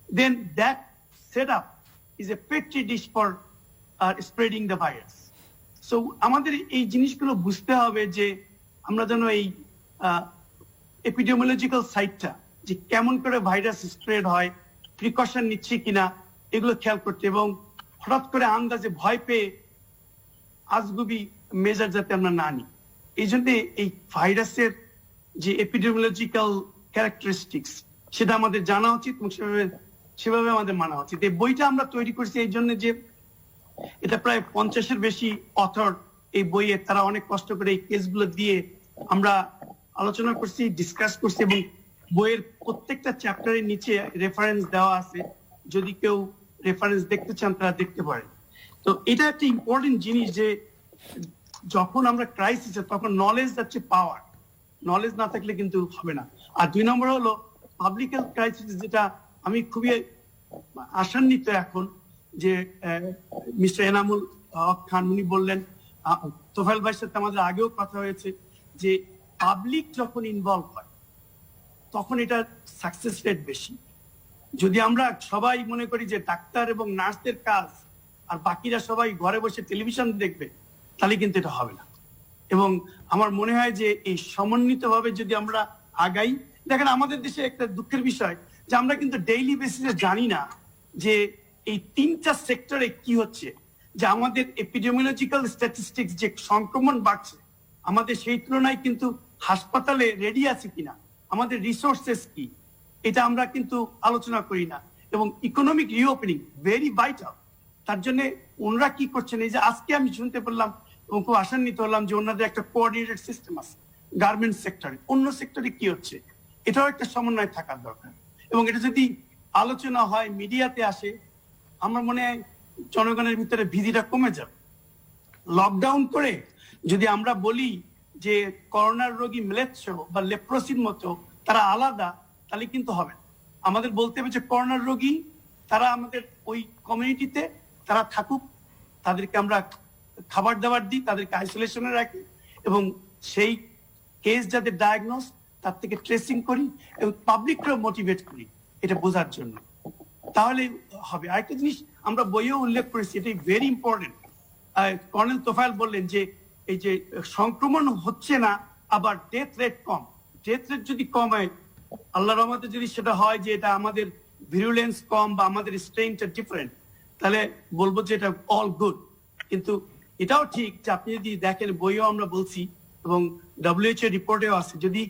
then that setup is a petri dish for spreading the virus. So আমাদের এই জিনিসগুলো বুঝতে হবে যে আমরা যেন এই এপিডেমিওলজিক্যাল সাইডটা, যে কেমন করে ভাইরাস স্প্রেড হয়, প্রিকশন নিচ্ছি কিনা, এগুলো খেয়াল করতে এবং হঠাৎ করে আন্দাজে ভয় পেয়ে আজগুবি মেজার যাতে আমরা না নিই। এই জন্য এই ভাইরাসের যে এপিডেমিওলজিক্যাল ক্যারেক্টারিস্টিক্স সেটা আমাদের জানা উচিত এবং সেভাবে আমাদের মানা উচিত। এই বইটা আমরা তৈরি করছি এই জন্য যে এটা প্রায় 50-এর বেশি অথর এই বইয়ে, তারা অনেক কষ্ট করে এই কেসগুলো দিয়ে আমরা আলোচনা করছি, ডিসকাস করছি এবং বইয়ের প্রত্যেকটা চ্যাপ্টারের নিচে রেফারেন্স দেওয়া আছে, যদি কেউ রেফারেন্স দেখতে চান তারা দেখতে পারেন। তো এটা একটা ইম্পর্টেন্ট জিনিস যে যখন আমরা ক্রাইসিসে, তখন নলেজ যাচ্ছে পাওয়ার, নলেজ না থাকলে কিন্তু হবে না। আর 2 নম্বর হলো পাবলিক হেলথ ক্রাইসিস, যেটা আমি খুবই আশান্বিত এখন যে মিস্টার এনামুল হক খান উনি বললেন, তোফায়েল ভাইয়ের সাথে আমাদের আগেও কথা হয়েছে, যে পাবলিক যখন ইনভলভ হয় তখন এটা সাকসেস রেট বেশি। যদি আমরা সবাই মনে করি যে ডাক্তার এবং নার্সদের কাজ আর বাকিরা সবাই ঘরে বসে টেলিভিশন দেখবে, তাহলে কিন্তু এটা হবে না। এবং আমার মনে হয় যে এই সমন্বিতভাবে যদি আমরা আগাই, দেখেন আমাদের দেশে একটা দুঃখের বিষয় যে আমরা কিন্তু ডেইলি বেসিসে জানি না যে এই 3টা সেক্টরে কি হচ্ছে, যে আমাদের এপিডেমিওলজিক্যাল স্ট্যাটিস্টিক্স যে সংক্রমণ বাড়ছে, আমাদের সেই তুলনায় কিন্তু হাসপাতালে রেডি আছে কিনা, আমাদের রিসোর্সেস কি, এটা আমরা কিন্তু আলোচনা করি না। এবং ইকোনমিক রিওপেনিং ভেরি ভাইটাল। তার জন্য ওনারা কি করছেন, এই যে আজকে আমি শুনতে পারলাম এবং খুব আশান্বিত হলাম যে ওনাদের একটা কোঅর্ডিনেটেড সিস্টেম আছে গার্মেন্টস সেক্টরে। অন্য সেক্টরে কি হচ্ছে, এটাও একটা সমন্বয় থাকার দরকার। এবং এটা যদি আলোচনা হয়, মিডিয়াতে আসে, আমার মনে হয় জনগণের ভিতরে ভীতিটা কমে যাবে। লকডাউন করে যদি আমরা বলি যে করোনার রোগী ম্লেচ্ছ বা লেপ্রোসির মতো তারা আলাদা, তাহলে কিন্তু হবে না। আমাদের বলতে হবে যে করোনার রোগী তারা আমাদের ওই কমিউনিটিতে তারা থাকুক, তাদেরকে আমরা খাবার দাবার দিই, তাদেরকে আইসোলেশনে রাখি, এবং সেই কেস যাদের ডায়াগনোস তার থেকে ট্রেসিং করি এবং পাবলিককেও মোটিভেট করি এটা বোঝার জন্য, তাহলে হবে। আরেকটা জিনিস আমরা বইয়েও উল্লেখ করেছি, এটাই ভেরি ইম্পর্টেন্ট। কর্নেল তোফায়েল বললেন যে এই যে সংক্রমণ হচ্ছে না, আবার ডেথ রেট কম। ডেথ রেট যদি কম হয়, আল্লাহর রহমতে যদি সেটা হয় যে এটা আমাদের ভিরুলেন্স কম বা আমাদের স্ট্রেনটা ডিফারেন্ট, তাহলে বলবো যে এটা অল গুড। কিন্তু এটাও ঠিক যে আপনি যদি দেখেন, বইও আমরা বলছি এবং WHO রিপোর্টেও আছে, যদি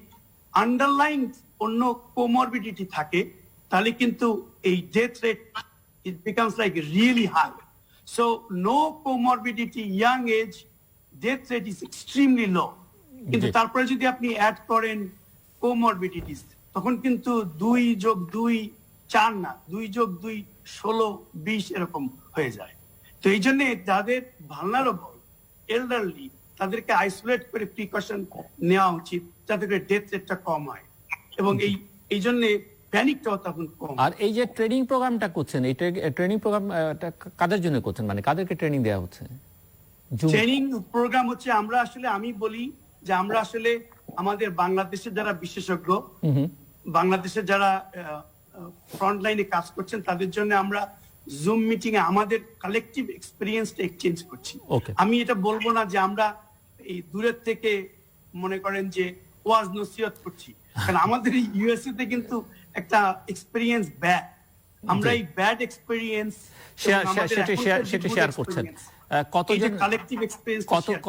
আন্ডারলাইন অন্য কোমরবিডিটি থাকে, তাহলে কিন্তু এই death rate it becomes like really high. So no comorbidity, young age, death rate is extremely low. কিন্তু তারপরে যদি আপনি অ্যাড করেন কোমরবিডিটিস, তখন কিন্তু 2+2 4 না, 2+2 16 20 এরকম হয়ে যায়। তো এই জন্য যাদের ভালনারেবল এল্ডারলি, তাদেরকে আইসোলেট করে প্রিকশন নেওয়া উচিত যাতে করে ডেথ রেটটা কম হয়, এবং এই জন্য প্যানিকটাও তখন কম।
আর এই যে ট্রেনিং প্রোগ্রামটা করছেন, এই ট্রেনিং প্রোগ্রাম কাদের জন্য করছেন, মানে কাদেরকে ট্রেনিং দেওয়া হচ্ছে?
ট্রেনিং প্রোগ্রাম হচ্ছে আমি বলি যে আমরা আসলে আমাদের বাংলাদেশের যারা বিশেষজ্ঞ, বাংলাদেশের যারা ফ্রন্ট লাইনে কাজ করছেন, তাদের জন্য আমরা জুম মিটিং এ আমাদের কালেকটিভ এক্সপেরিয়েন্সটা এক্সচেঞ্জ করছি। আমি এটা বলবো না যে আমরা এই দূরের থেকে মনে করেন যে ওয়াজ নসিহত করছি, কারণ আমাদের ইউএসএ তে কিন্তু একটা এক্সপেরিয়েন্স ব্যাড, আমরা এই ব্যাড এক্সপেরিয়েন্স
সেটা শেয়ার করছেন।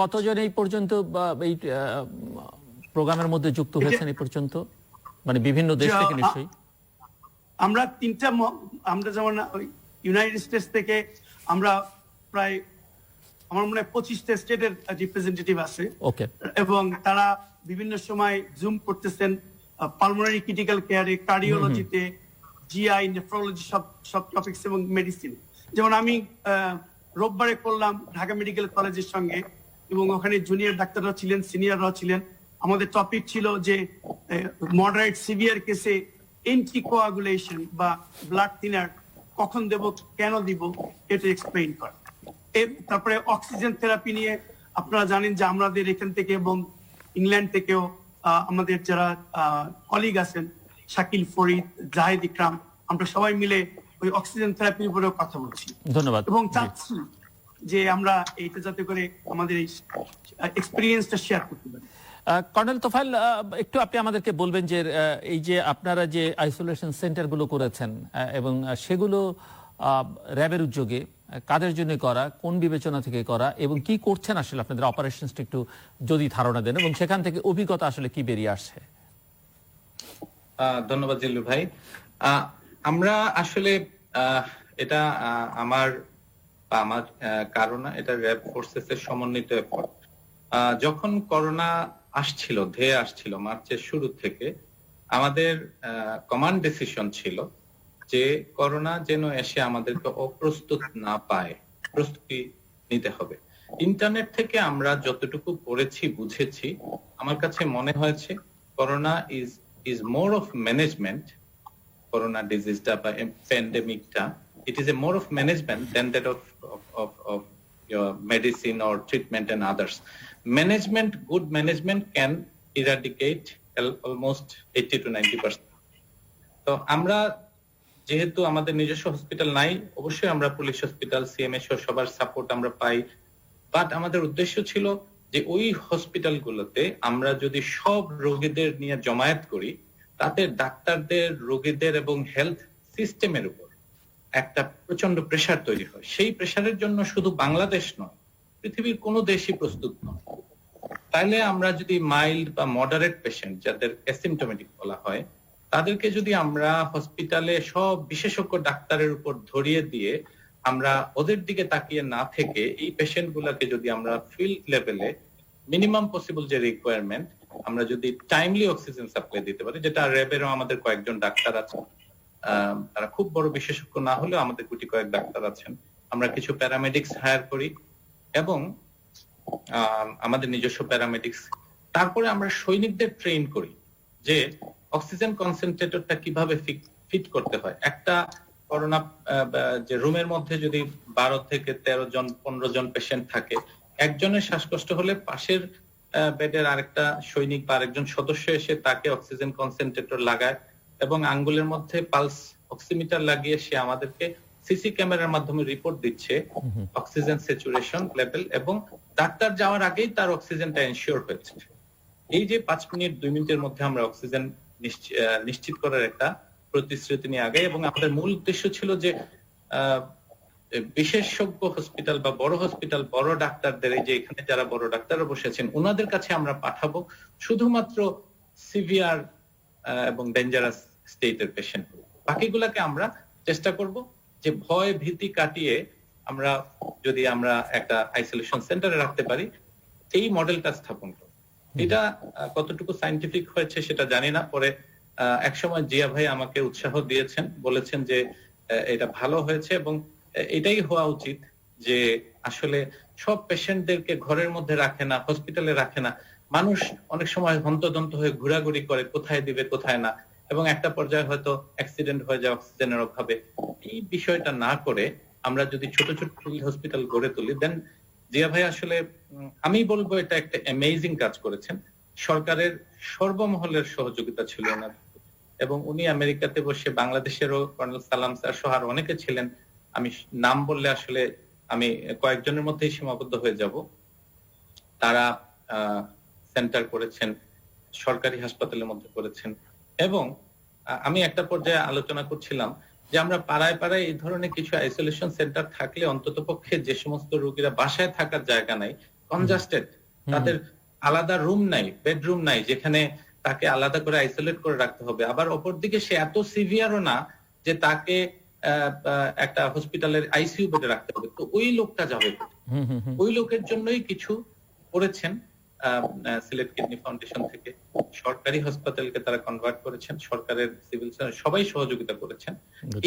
কতজন এই পর্যন্ত এই প্রোগ্রামের মধ্যে যুক্ত হয়েছেন এই পর্যন্ত, মানে বিভিন্ন দেশ থেকে? নিশ্চয়ই
আমরা আমরা যেমন ইউনাইটেড স্টেটস থেকে আমরা প্রায় আমার মনে হয় 25টা স্টেটের রিপ্রেজেন্টেটিভ আছে, এবং তারা বিভিন্ন সময় জুম করতেছেন পালমোনারি ক্রিটিক্যাল কেয়ারে, কার্ডিওলজিতে, জিআই, নেফ্রোলজি, সব টপিকস এবং মেডিসিন। যেমন আমি রোববারে করলাম ঢাকা মেডিকেল কলেজের সঙ্গে, এবং ওখানে জুনিয়র ডাক্তাররা ছিলেন, সিনিয়ররা ছিলেন। আমাদের টপিক ছিল যে মডারেট সিভিয়ার কেসে অ্যান্টিকোয়াগুলেশন বা ব্লাড থিনার কখন দেব, কেন দিব, এটা এক্সপ্লেইন করা। তারপরে অক্সিজেন থেরাপি নিয়ে আপনারা জানেন যে আমাদের এখান থেকে এবং ইংল্যান্ড থেকেও আমাদের যারা কলিগ আছেন, শাকিল ফরিদ, জাহেদ ইকরাম, আমরা সবাই মিলে ওই অক্সিজেন থেরাপির উপরেও কথা বলছি।
ধন্যবাদ।
এবং চাচ্ছি যে আমরা এইটা যাতে করে আমাদের এই এক্সপেরিয়েন্সটা শেয়ার করতে পারি।
কর্নেল তোফায়েল, একটু আপনি আমাদেরকে বলবেন যে এই যে আপনারা যে আইসোলেশন সেন্টারগুলো করেছেন এবং সেগুলো র্যাবের উদ্যোগে কাদের জন্য করা, কোন বিবেচনা থেকে করা, এবং কি করছেন আসলে আপনাদের অপারেশনসটা একটু যদি ধারণা দেন, এবং সেখান থেকে অভিজ্ঞতা আসলে কি বেরিয়ে আসছে?
ধন্যবাদ জিল্লু ভাই। আমরা আসলে এটা আমার কারণ এটা র্যাব ফোর্সেস এর সমন্বিত এফর্ট। যখন করোনা ধেয়ে আসছিল মার্চের শুরু থেকে, আমাদের কমান্ড ডিসিশন ছিল যে করোনা যেন এসে আমাদেরকে অপ্রস্তুত না পায়, প্রস্তুতি নিতে হবে। ইন্টারনেট থেকে আমরা যতটুকু পড়েছি, বুঝেছি, আমার কাছে মনে হয়েছে corona is more of management. Corona ডিজিজটা বা প্যান্ডেমিকটা, it is a more of management than that of your medicine or treatment and others. Good management can eradicate almost 80 to 90%. তো আমরা যেহেতু আমাদের নিজস্ব হসপিটাল নাই, অবশ্যই আমরা পুলিশ হসপিটাল, সিএমএইচও সবার সাপোর্ট আমরা পাই, বাট আমাদের উদ্দেশ্য ছিল যে ওই হসপিটালগুলোতে আমরা যদি সব রোগীদের নিয়ে জমায়েত করি, তাতে ডাক্তারদের, রোগীদের এবং হেলথ সিস্টেমের উপর একটা প্রচন্ড প্রেসার তৈরি হয়। সেই প্রেসারের জন্য শুধু বাংলাদেশ নয়, পৃথিবীর কোনো দেশই প্রস্তুত নয়। তাইলে আমরা যদি মাইল্ড বা মডারেট পেশেন্ট, যাদের অ্যাসিম্পটোমেটিক বলা হয়, তাদেরকে যদি আমরা হসপিটালে সব বিশেষজ্ঞ ডাক্তারের উপর ধরিয়ে দিয়ে আমরা ওদের দিকে তাকিয়ে না থেকে এই পেশেন্ট গুলাকে যদি আমরা ফিল্ড লেভেলে মিনিমাম পসিবল যে রিকোয়ারমেন্ট, আমরা যদি টাইমলি অক্সিজেন সাপ্লাই দিতে পারি, যেটা র্যাবেরও আমাদের কয়েকজন ডাক্তার আছেন, তারা খুব বড় বিশেষজ্ঞ না হলেও আমাদের গুটি কয়েক ডাক্তার আছেন, আমরা কিছু প্যারামেডিক্স হায়ার করি এবং আমাদের নিজস্ব প্যারামেডিক্স, তারপরে আমরা সৈনিকদের ট্রেন করি যে অক্সিজেন কনসেন্ট্রেটরটা কিভাবে ফিট করতে হয়। একটা করোনা যে রুমের মধ্যে যদি 12 থেকে 13 জন 15 জন পেশেন্ট থাকে, একজনের শ্বাসকষ্ট হলে পাশের বেডের আরেকটা সৈনিক বা আরেকজন সদস্য এসে তাকে অক্সিজেন কনসেন্ট্রেটর লাগায় এবং আঙ্গুলের মধ্যে পালস অক্সিমিটার লাগিয়ে সে আমাদেরকে সিসি ক্যামেরার মাধ্যমে রিপোর্ট দিচ্ছে অক্সিজেন স্যাচুরেশন লেভেল, এবং ডাক্তার যাওয়ার আগেই তার অক্সিজেনটা এনশিওর হয়েছে। এই যে 5 মিনিট 2 মিনিটের মধ্যে আমরা অক্সিজেন নিশ্চিত করার একটা প্রতিশ্রুতি নিয়ে আগে, এবং আমাদের মূল উদ্দেশ্য ছিল যে বিশেষজ্ঞ হসপিটাল বা বড় হসপিটাল, বড় ডাক্তারদের, এই যে এখানে যারা বড় ডাক্তাররা বসেছেন, ওনাদের কাছে আমরা পাঠাবো শুধুমাত্র সিভিয়ার এবং ডেঞ্জারাস স্টেটের পেশেন্ট। বাকিগুলাকে আমরা চেষ্টা করব যে ভয় ভীতি কাটিয়ে আমরা যদি আমরা একটা আইসোলেশন সেন্টারে রাখতে পারি, এই মডেলটা স্থাপন করব। এটা কতটুকু সায়েন্টিফিক হয়েছে সেটা জানি না। পরে একসময় জিয়া ভাই আমাকে উৎসাহ দিয়েছেন, বলেছেন যে এটা ভালো হয়েছে এবং এটাই হওয়া উচিত, যে আসলে সব পেশেন্টদেরকে ঘরের মধ্যে রাখে না, হসপিটালে রাখে না। মানুষ অনেক সময় হন্তদন্ত হয়ে ঘোরাঘুরি করে, কোথায় দিবে কোথায় না, এবং একটা পর্যায়ে হয়তো অ্যাক্সিডেন্ট হয়ে যায় অক্সিজেনের অভাবে। এই বিষয়টা না করে আমরা যদি ছোট ছোট হসপিটাল গড়ে তুলি, দেন জিয়া ভাই আসলে আমি বলবো এটা একটা অ্যামেজিং কাজ করেছেন। সরকারের সর্বমহলের সহযোগিতা ছিল ওনার, এবং উনি আমেরিকাতে বসে বাংলাদেশেরও কর্নেল সালাম স্যার সহ আর অনেকে ছিলেন, আমি নাম বললে আসলে আমি কয়েকজনের মধ্যেই সীমাবদ্ধ হয়ে যাব। তারা সেন্টার করেছেন, সরকারি হাসপাতালের মধ্যে করেছেন, এবং আমি একটা পর্যায়ে আলোচনা করছিলাম যে আমরা পাড়ায় পাড়ায় এই ধরনের কিছু আইসোলেশন সেন্টার থাকলে অন্তত পক্ষে যে সমস্ত রোগীরা বাসায় থাকার জায়গা নাই, কনজাস্টেড, তাদের আলাদা রুম নাই, বেডরুম নাই, যেখানে তাকে আলাদা করে আইসোলেট করে রাখতে হবে, আবার অপরদিকে সে এত সিভিয়ারও না যে তাকে একটা হসপিটালের আইসিইউ বেডে রাখতে হবে, তো ওই লোকটা যাবে, ওই লোকের জন্যই কিছু করেছেন সিলেট কিডনি ফাউন্ডেশন থেকে। সরকারি হাসপাতালকে তারা কনভার্ট করেছেন, সরকারের সিভিল সার্জন সবাই সহযোগিতা করেছেন।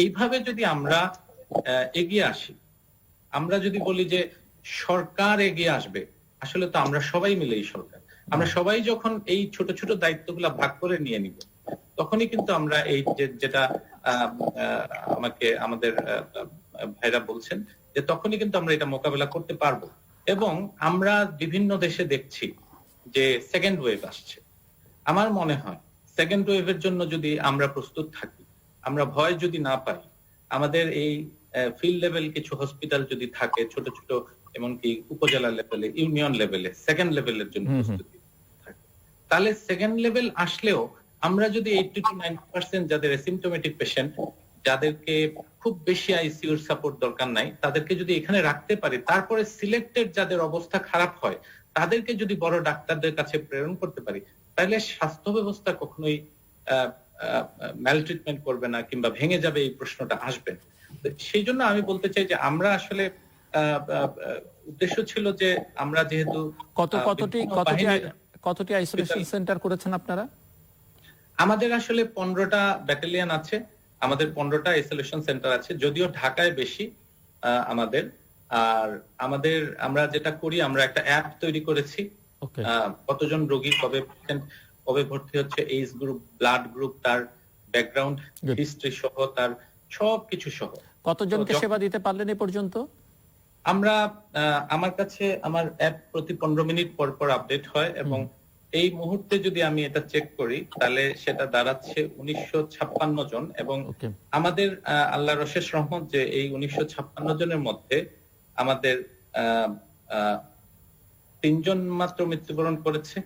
এইভাবে যদি আমরা এগিয়ে আসি, আমরা যদি বলি যে সরকার এগিয়ে আসবে, আসলে তো আমরা সবাই মিলে এই সরকার, আমরা সবাই যখন এই ছোট ছোট দায়িত্বগুলো ভাগ করে নিয়ে নিব, তখনই কিন্তু আমরা এই যেটা আমাকে আমাদের ভাইরা বলছেন, যে তখনই কিন্তু আমরা এটা মোকাবেলা করতে পারবো। এবং আমরা বিভিন্ন দেশে দেখছি যে সেকেন্ড ওয়েভ আসছে। আমার মনে হয় সেকেন্ড ওয়েভের জন্য যদি আমরা প্রস্তুত থাকি, আমরা ভয় যদি না পাই, আমাদের এই ফিল্ড লেভেল কিছু হসপিটাল যদি থাকে ছোট ছোট, এমনকি উপজেলা লেভেলে, ইউনিয়ন লেভেলে, সেকেন্ড লেভেলের জন্য প্রস্তুতি থাকে, তাহলে সেকেন্ড লেভেল আসলেও আমরা যদি 80 to 90% যাদের অ্যাসিম্পটোমেটিক পেশেন্ট, যাদেরকে খুব বেশি আইসিইউর সাপোর্ট দরকার নাই, তাদেরকে যদি এখানে রাখতে পারি, তারপরে সিলেক্টেড যাদের অবস্থা খারাপ হয় তাদেরকে যদি বড় ডাক্তারদের কাছে প্রেরণ করতে পারি, তাহলে স্বাস্থ্য ব্যবস্থা কখনোই ম্যালট্রিটমেন্ট করবে না কিংবা ভেঙে যাবে, এই প্রশ্নটা আসবে। সেই জন্য আমি বলতে চাই যে আমরা আসলে উদ্দেশ্য ছিল যে আমরা যেহেতু
কতটি আইসোলেশন সেন্টার করেছেন আপনারা?
আমাদের আসলে 15টা ব্যাটালিয়ন আছে, আমাদের 15টা আইসোলেশন সেন্টার আছে, যদিও ঢাকায় বেশি আমাদের। আর আমাদের আমরা যেটা করি, আমরা একটা অ্যাপ তৈরি করেছি, কতজন রোগী কবে ভর্তি হচ্ছে, এইজ গ্রুপ, ব্লাড গ্রুপ, তার ব্যাকগ্রাউন্ড হিস্ট্রি সহ, তার সবকিছু সহ।
কতজনকে সেবা দিতে পারলেন এ পর্যন্ত?
আমরা আমার কাছে আমার অ্যাপ প্রতি 15 মিনিট পর পর আপডেট হয়, এবং এই মুহূর্তে যদি আমি এটা চেক করি তাহলে সেটা দাঁড়াচ্ছে 1956 জন, এবং
ওকে।
আমাদের আল্লাহর অশেষ রহমত যে এই 1956 জনের মধ্যে আমাদের 3 জন মাত্র মৃত্যুবরণ করেছে,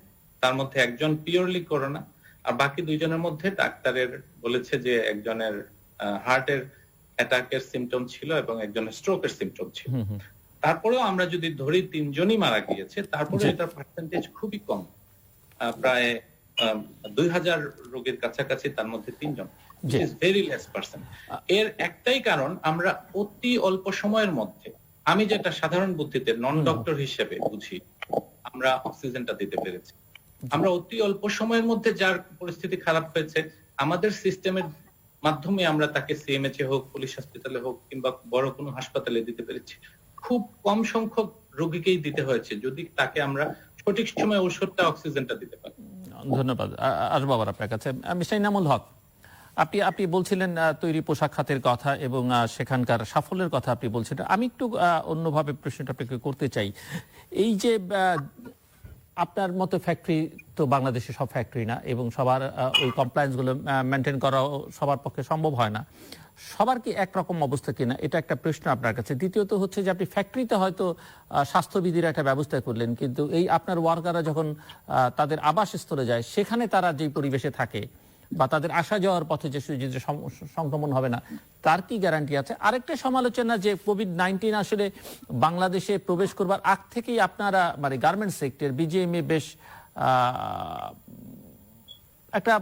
তার মধ্যে একজন পিওরলি করোনা, আর বাকি 2 জনের মধ্যে ডাক্তারের বলেছে যে একজনের হার্টের অ্যাটাকের সিমটম ছিল এবং একজনের স্ট্রোকের সিমটম ছিল। তারপরেও আমরা যদি ধরি 3 জনই মারা গিয়েছে, তারপরে এটার পার্সেন্টেজ খুবই কম, প্রায় 2000 রোগীর কাছাকাছি, তার মধ্যে 3 জন, ভেরি লেস পার্সেন্ট। এর একটাই কারণ, আমরা অতি অল্প সময়ের মধ্যে, আমি যেটা সাধারণ বুদ্ধিতে নন ডক্টর হিসেবে বুঝি, আমরা অক্সিজেনটা দিতে পেরেছি। আমরা অতি অল্প সময়ের মধ্যে যার পরিস্থিতি খারাপ হয়েছে, আমাদের সিস্টেমের মাধ্যমে আমরা তাকে সিএমএইচে হোক, পুলিশ হসপিটালে হোক, কিংবা বড় কোনো হাসপাতালে দিতে পেরেছি। খুব কম সংখ্যক রোগীকেই দিতে হয়েছে যদি তাকে আমরা সঠিক সময়ে ওষুধটা, অক্সিজেনটা দিতে পারি।
ধন্যবাদ। আসবো আবার আপনার কাছে। মিস্টার ইনামুল হক, আপনি বলছিলেন তৈরি পোশাক খাতের কথা এবং সেখানকার সাফল্যের কথা আপনি বলছিলেন। আমি একটু অন্যভাবে প্রশ্নটা আপনাকে করতে চাই। এই যে আপনার মতো ফ্যাক্টরি তো বাংলাদেশে সব ফ্যাক্টরি না, এবং সবার ওই কমপ্লায়েন্স গুলো মেনটেন করা সবার পক্ষে সম্ভব হয় না। সবার কি একরকম অবস্থা কিনা, এটা একটা প্রশ্ন আপনার কাছে। দ্বিতীয়ত হচ্ছে যে আপনি ফ্যাক্টরিতে হয়তো স্বাস্থ্যবিধির একটা ব্যবস্থা করলেন, কিন্তু এই আপনার ওয়ার্কাররা যখন তাদের আবাসস্থলে যায়, সেখানে তারা যে পরিবেশে থাকে বা তাদের আসা যাওয়ার পথে যে সংক্রমণ হবে না, তার কি গ্যারান্টি আছে? আরেকটা সমালোচনা যে কোভিড-19 আসলে বাংলাদেশে প্রবেশ করবার আগ থেকেই আপনারা মানে গার্মেন্টস সেক্টর, বিজিএমএ বেশ একটা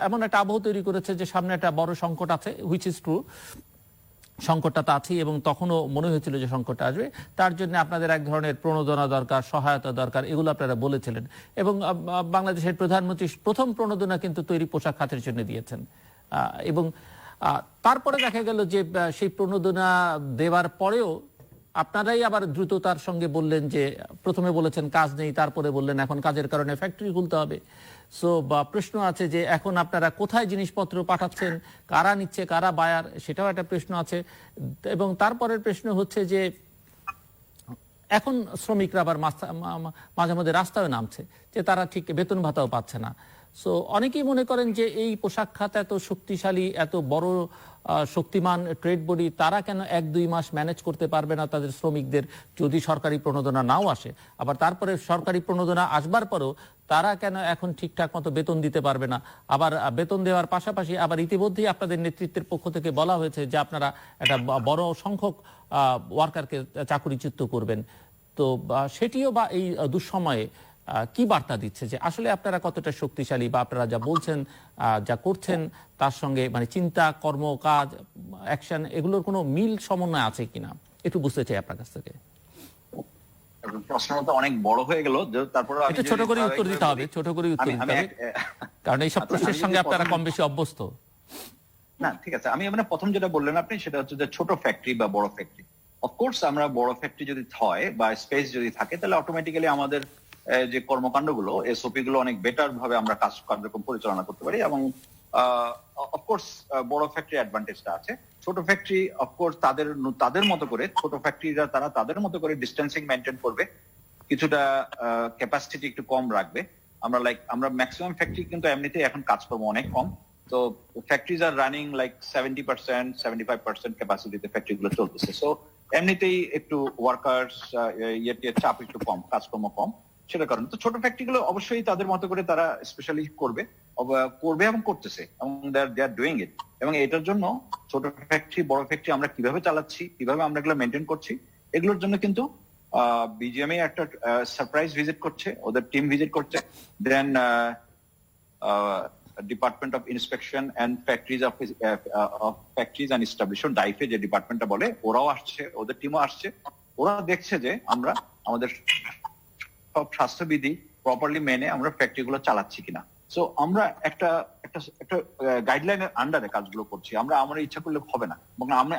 এমন একটা আবহ তৈরি করেছে যে সামনে একটা বড় সংকট আছে, হুইচ ইজ ট্রু। সংকটটা তো আছেই, এবং তখনও মনে হয়েছিল যে সংকটটা আসবে। তার জন্য আপনাদের এক ধরনের প্রণোদনা দরকার, সহায়তা দরকার, এগুলো আপনারা বলেছিলেন। এবং বাংলাদেশের প্রধানমন্ত্রী প্রথম প্রণোদনা কিন্তু তৈরি পোশাক খাতের জন্য দিয়েছেন। এবং তারপরে দেখা গেল যে সেই প্রণোদনা দেওয়ার পরেও আপনারাই আবার দ্রুততার সঙ্গে বললেন যে, প্রথমে বলেছেন কাজ নেই, তারপরে বললেন এখন কাজের কারণে ফ্যাক্টরি খুলতে হবে। সো প্রশ্ন আছে যে এখন আপনারা কোথায় জিনিসপত্র পাঠাচ্ছেন, কারা নিচ্ছে, কারা বায়ার, সেটাও একটা প্রশ্ন আছে। এবং তারপরের প্রশ্ন হচ্ছে যে এখন শ্রমিকরা আবার মাঝে মধ্যে রাস্তায় নামছে যে তারা ঠিক বেতন ভাতাও পাচ্ছে না। সো অনেকেই মনে করেন যে এই পোশাক খাত এত শক্তিশালী, এত বড় শক্তিমান ট্রেড বডি, তারা কেন 1-2 মাস ম্যানেজ করতে পারবে না তাদের শ্রমিকদের, যদি সরকারি প্রণোদনা নাও আসে? আবার তারপরে সরকারি প্রণোদনা আসবার পরেও তারা কেন এখন ঠিকঠাক মতো বেতন দিতে পারবে না? আবার বেতন দেওয়ার পাশাপাশি আবার ইতিমধ্যেই আপনাদের নেতৃত্বের পক্ষ থেকে বলা হয়েছে যে আপনারা একটা বড় সংখ্যক ওয়ার্কারকে চাকুরিচ্যুত করবেন। তো সেটিও বা এই দুঃসময়ে কি বার্তা দিচ্ছে যে আসলে আপনারা কতটা শক্তিশালী, বা আপনারা যা বলছেন, যা করছেন, তার সঙ্গে মানে চিন্তা, কর্ম, কাজ, অ্যাকশন, এগুলোর কোনো মিল সমন্বয় আছে কিনা একটু বুঝতে চাই আপনার কাছ থেকে।
প্রশ্নটা অনেক বড় হয়ে গেল, তারপরে
একটু ছোট করে উত্তর দিতে হবে, ছোট করে উত্তর দিতে হবে, কারণ এইসব প্রশ্নের সঙ্গে আপনারা কম বেশি অভ্যস্ত।
না, ঠিক আছে। আমি মানে প্রথম যেটা বললেন আপনি, সেটা হচ্ছে যে ছোট ফ্যাক্টরি বা বড় ফ্যাক্টরি। অফকোর্স আমরা বড় ফ্যাক্টরি যদি হয় বা স্পেস যদি থাকে, তাহলে অটোমেটিক্যালি আমাদের যে কর্মকাণ্ডগুলো, এসওপি গুলো অনেক বেটার ভাবে আমরা কার্যক্রম পরিচালনা করতে পারি। এবং অফকোর্স বড় ফ্যাক্টরি অ্যাডভান্টেজটা আছে। ছোট ফ্যাক্টরি অফকোর্স তাদের মতো করে, ছোট ফ্যাক্টরিরা তারা তাদের মতো করে ডিস্টেন্সিং মেনটেন করবে, কিছুটা ক্যাপাসিটি একটু কম রাখবে। আমরা ম্যাক্সিমাম ফ্যাক্টরি কিন্তু এমনিতেই এখন কাজকর্ম অনেক কম, তো ফ্যাক্টরিজ আর রানিং লাইক 70%, 75% ক্যাপাসিটিতে ফ্যাক্টরি গুলো চলতেছে। সো এমনিতেই একটু ওয়ার্কার্স চাপ একটু কম, কাজকর্ম কম, সেটার কারণে তো ছোট ফ্যাক্টরি গুলো অবশ্যই তাদের মতো করে তারা স্পেশালি করবে এবং করতেছে, এবং দে আর ডুইং ইট। এবং এটার জন্য ছোট ফ্যাক্টরি, বড় ফ্যাক্টরি আমরা কিভাবে চালাচ্ছি, কিভাবে আমরা এগুলো মেনটেন করছি, এগুলোর জন্য কিন্তু বিজিএমএ একটা সারপ্রাইজ ভিজিট করছে, ওদের টিম ভিজিট করছে। Then department of inspection and factories of factories and establishment, ডাইফে যে ডিপার্টমেন্টটা বলে, ওরাও আসছে, ওদের টিমও আসছে। ওরা দেখছে যে আমরা আমাদের সব স্বাস্থ্যবিধি প্রপারলি মেনে আমরা ফ্যাক্টরি গুলো চালাচ্ছি কিনা। সো আমরা একটা গাইডলাইনের আন্ডারে কাজগুলো করছি। আমরা ইচ্ছা করলে হবে না।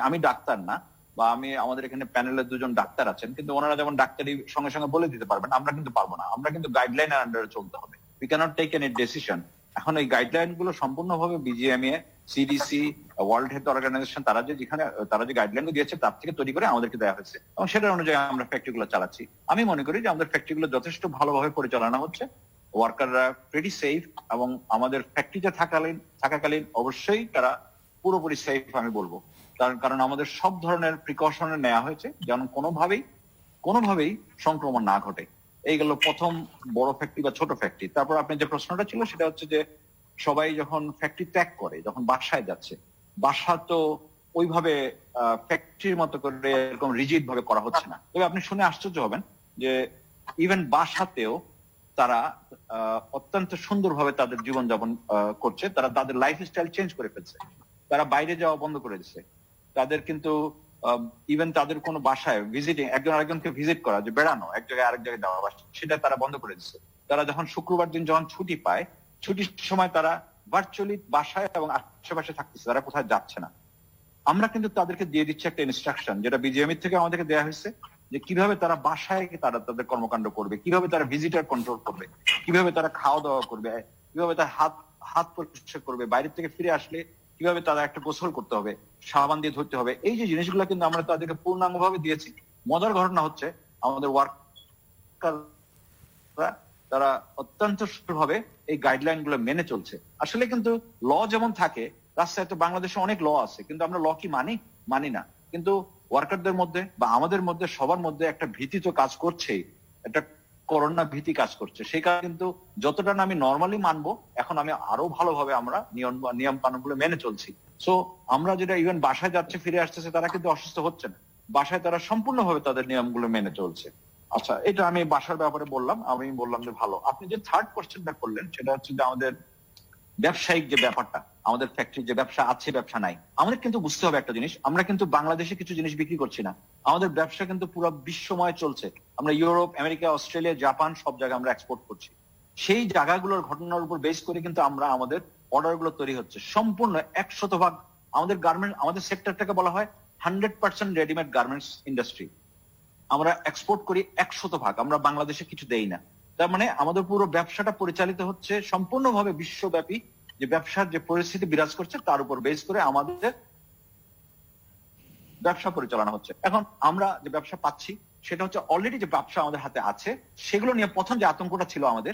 আমি ডাক্তার না, বা আমাদের এখানে প্যানেলে 2 জন ডাক্তার আছেন, কিন্তু ওনারা যেমন ডাক্তারি সঙ্গে সঙ্গে বলে দিতে পারবেন, আমরা কিন্তু পারবো না। আমরা কিন্তু গাইডলাইনের আন্ডারে চলতে হবে। We cannot take any decision. এখন এই গাইডলাইন গুলো সম্পূর্ণভাবে BGMA, CDC, World Health Organization, তারা যে গাইডলাইন দিয়েছে তার থেকে তৈরি করে আমাদেরকে দেওয়া হয়েছে, এবং সেটার অনুযায়ী আমরা ফ্যাক্টরি গুলো চালাচ্ছি। আমি মনে করি যে আমাদের ফ্যাক্টরি গুলো যথেষ্ট ভালোভাবে পরিচালনা হচ্ছে, ওয়ার্কাররা প্রেটি সেফ, এবং আমাদের ফ্যাক্টরিতে থাকাকালীন অবশ্যই তারা পুরোপুরি সেফ আমি বলবো। কারণ আমাদের সব ধরনের প্রিকশন নেওয়া হয়েছে যেন কোনোভাবেই সংক্রমণ না ঘটে। এই গেল প্রথম বড় ফ্যাক্টরি বা ছোট ফ্যাক্টরি। তারপর আপনি যে প্রশ্নটা ছিল সেটা হচ্ছে যে সবাই যখন ফ্যাক্টরি ত্যাগ করে, যখন বাসায় যাচ্ছে, বাসা তো ওইভাবে ফ্যাক্টরির মতো করে এরকম রিজিড ভাবে করা হচ্ছে না। তবে আপনি শুনে আশ্চর্য হবেন যে ইভেন বাসাতেও তারা অত্যন্ত সুন্দরভাবে তাদের জীবনযাপন করছে। তারা তাদের লাইফস্টাইল চেঞ্জ করে ফেলছে, তারা বাইরে যাওয়া বন্ধ করে দিচ্ছে। তাদের কিন্তু ইভেন তাদের কোনো বাসায় ভিজিটিং, একজন আরেকজনকে ভিজিট করা, যে বেড়ানো এক জায়গায় আরেক জায়গায় যাওয়া, সেটা তারা বন্ধ করে দিচ্ছে। তারা যখন শুক্রবার দিন যখন ছুটি পায়, ছুটির সময় তারা ভার্চুয়ালি বাসায় এবং আশেপাশে থাকতেছে, তারা কোথায় যাচ্ছে না। আমরা কিন্তু তাদেরকে দিয়ে দিচ্ছি একটা ইনস্ট্রাকশন, যেটা বিজিএমই থেকে আমাদেরকে দেওয়া হয়েছে, যে কিভাবে তারা বাসায় তারা তাদের কর্মকাণ্ড করবে, কিভাবে তারা ভিজিটার কন্ট্রোল করবে, কিভাবে তারা খাওয়া দাওয়া করবে, কিভাবে তারা হাত পরিষ্কার করবে, বাইরে থেকে ফিরে আসলে কিভাবে তারা একটা গোসল করতে হবে, সাবান দিয়ে ধরতে হবে। এই যে জিনিসগুলো কিন্তু আমরা তাদেরকে পূর্ণাঙ্গভাবে দিয়েছি। মজার ঘটনা হচ্ছে আমাদের ওয়ার্কাররা তারা অত্যন্ত সুন্দরভাবে এই গাইডলাইন গুলো মেনে চলছে। আসলে কিন্তু ল যেমন থাকে, রাস্তায় তো বাংলাদেশে অনেক ল আছে, কিন্তু আমরা ল কি মানি না। কিন্তু ওয়ার্কারদের মধ্যে বা আমাদের মধ্যে সবার মধ্যে একটা ভীতি তো কাজ করছেই, একটা করোনা ভীতি কাজ করছে। সেই কারণে কিন্তু যতটা না আমি নর্মালি মানবো, এখন আমি আরো ভালোভাবে আমরা নিয়ম কানুন গুলো মেনে চলছি। সো আমরা যেটা ইভেন বাসায় যাচ্ছে ফিরে আসতেছে, তারা কিন্তু অসুস্থ হচ্ছে না, বাসায় তারা সম্পূর্ণভাবে তাদের নিয়মগুলো মেনে চলছে। আচ্ছা, এটা আমি বাসার ব্যাপারে বললাম। আমি বললাম যে ভালো। আপনি যে থার্ড কোশ্চেনটা করলেন সেটা হচ্ছে যে আমাদের ব্যবসায়িক যে ব্যাপারটা, আমাদের ফ্যাক্টরি যে ব্যবসা আছে ব্যবসা নাই, আমাদের কিন্তু বুঝতে হবে একটা জিনিস, আমরা কিন্তু বাংলাদেশে কিছু জিনিস বিক্রি করছি না, আমাদের ব্যবসা কিন্তু পুরো বিশ্বময় চলছে। আমরা ইউরোপ, আমেরিকা, অস্ট্রেলিয়া, জাপান সব জায়গায় আমরা এক্সপোর্ট করছি। সেই জায়গাগুলোর ঘটনার উপর বেস করে কিন্তু আমাদের অর্ডার গুলো তৈরি হচ্ছে সম্পূর্ণ 100%। আমাদের গার্মেন্ট, আমাদের সেক্টরটাকে বলা হয় 100% রেডিমেড গার্মেন্টস ইন্ডাস্ট্রি। আমরা এক্সপোর্ট করি 100%, আমরা বাংলাদেশে কিছু দেই না। তার মানে আমাদের পুরো ব্যবসাটা পরিচালিত হচ্ছে সম্পূর্ণভাবে বিশ্বব্যাপী যে ব্যবসার যে পরিস্থিতি বিরাজ করছে তার উপর বেস করে আমাদের ব্যবসা পরিচালনা হচ্ছে। এখন আমরা যে ব্যবসা পাচ্ছি সেটা হচ্ছে অলরেডি যে ব্যবসা আমাদের হাতে আছে সেগুলো নিয়ে প্রথম যে আতঙ্কটা ছিল আমাদের,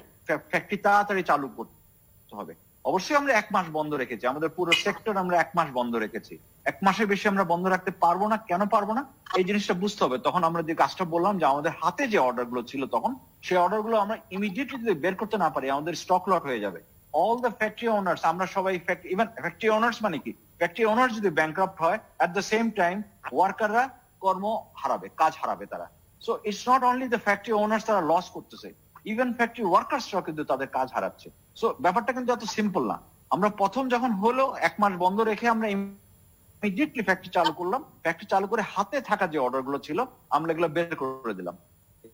ফ্যাক্টরি তাড়াতাড়ি চালু করতে হবে। অবশ্যই আমরা 1 মাস বন্ধ রেখেছি, আমাদের পুরো সেক্টর আমরা 1 মাস বন্ধ রেখেছি। 1 মাসের বেশি আমরা বন্ধ রাখতে পারবো না। কেন পারবো না এই জিনিসটা বুঝতে হবে। তখন আমরা যে কাজটা বললাম যে আমাদের হাতে যে অর্ডার গুলো ছিল তখন, সেই অর্ডার গুলো আমরা ইমিডিয়েটলি যদি বের করতে না পারি আমাদের স্টক লট হয়ে যাবে। অল দ্য ফ্যাক্টরি ওনার্স, আমরা সবাই ইভেন ফ্যাক্টরি ওনার্স মানে কি, ফ্যাক্টরি ওনার্স যদি ব্যাংক্রাফট হয়, এট দ্য সেম টাইম ওয়ার্কাররা কর্ম হারাবে, কাজ হারাবে তারা। So it's not only the factory owners তারা লস করতেছে, ইভেন ফ্যাক্টরি ওয়ার্কার্সরাও কিন্তু তাদের কাজ হারাচ্ছে। সো ব্যাপারটা কিন্তু এত সিম্পল না। আমরা প্রথম যখন হলো 1 মাস বন্ধ রেখে আমরা ইমিডিয়েটলি ফ্যাক্টরি চালু করলাম। ফ্যাক্টরি চালু করে হাতে থাকা যে অর্ডার গুলো ছিল আমরা এগুলো বের করে দিলাম।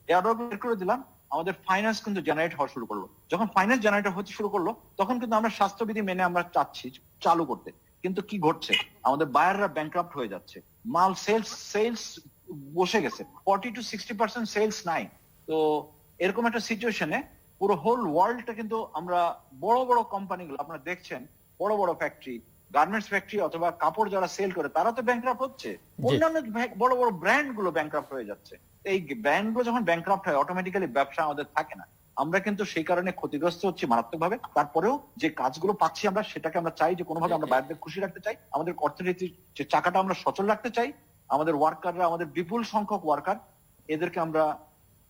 এই অর্ডার বের করে দিলাম, আমাদের ফাইন্যান্স কিন্তু জেনারেট হওয়া শুরু করলো। যখন ফাইন্যান্স জেনারেট হতে শুরু করলো তখন কিন্তু আমরা স্বাস্থ্যবিধি মেনে আমরা চাচ্ছি চালু করতে, কিন্তু কি ঘটছে, আমাদের বায়াররা ব্যাংক্রাফট হয়ে যাচ্ছে। মাল সেলস বসে গেছে, 40 to 60% সেলস নাই। তো এরকম একটা সিচুয়েশনে পুরো হোল ওয়ার্ল্ডটা কিন্তু আমরা বড় বড় কোম্পানিগুলো আপনারা দেখছেন, বড় বড় ফ্যাক্টরি, গার্মেন্টস ফ্যাক্টরি অথবা কাপড় যারা সেল করে তারা তো ব্যাংক্রাফট হচ্ছে, অন্যান্য বড় বড় ব্র্যান্ড গুলো ব্যাংক্রাফট হয়ে যাচ্ছে। এই ব্র্যান্ড গুলো যখন ব্যাংক্রাফট হয় অটোমেটিক্যালি ব্যবসা আমাদের থাকে না। আমরা কিন্তু সেই কারণে ক্ষতিগ্রস্ত হচ্ছি মারাত্মকভাবে। তারপরেও যে কাজগুলো পাচ্ছি আমরা সেটাকে আমরা চাই যে কোনোভাবে আমরা বাইরের খুশি রাখতে চাই, আমাদের অর্থনীতির যে চাকাটা আমরা সচল রাখতে চাই। আমাদের ওয়ার্কাররা, আমাদের বিপুল সংখ্যক ওয়ার্কার, এদেরকে আমরা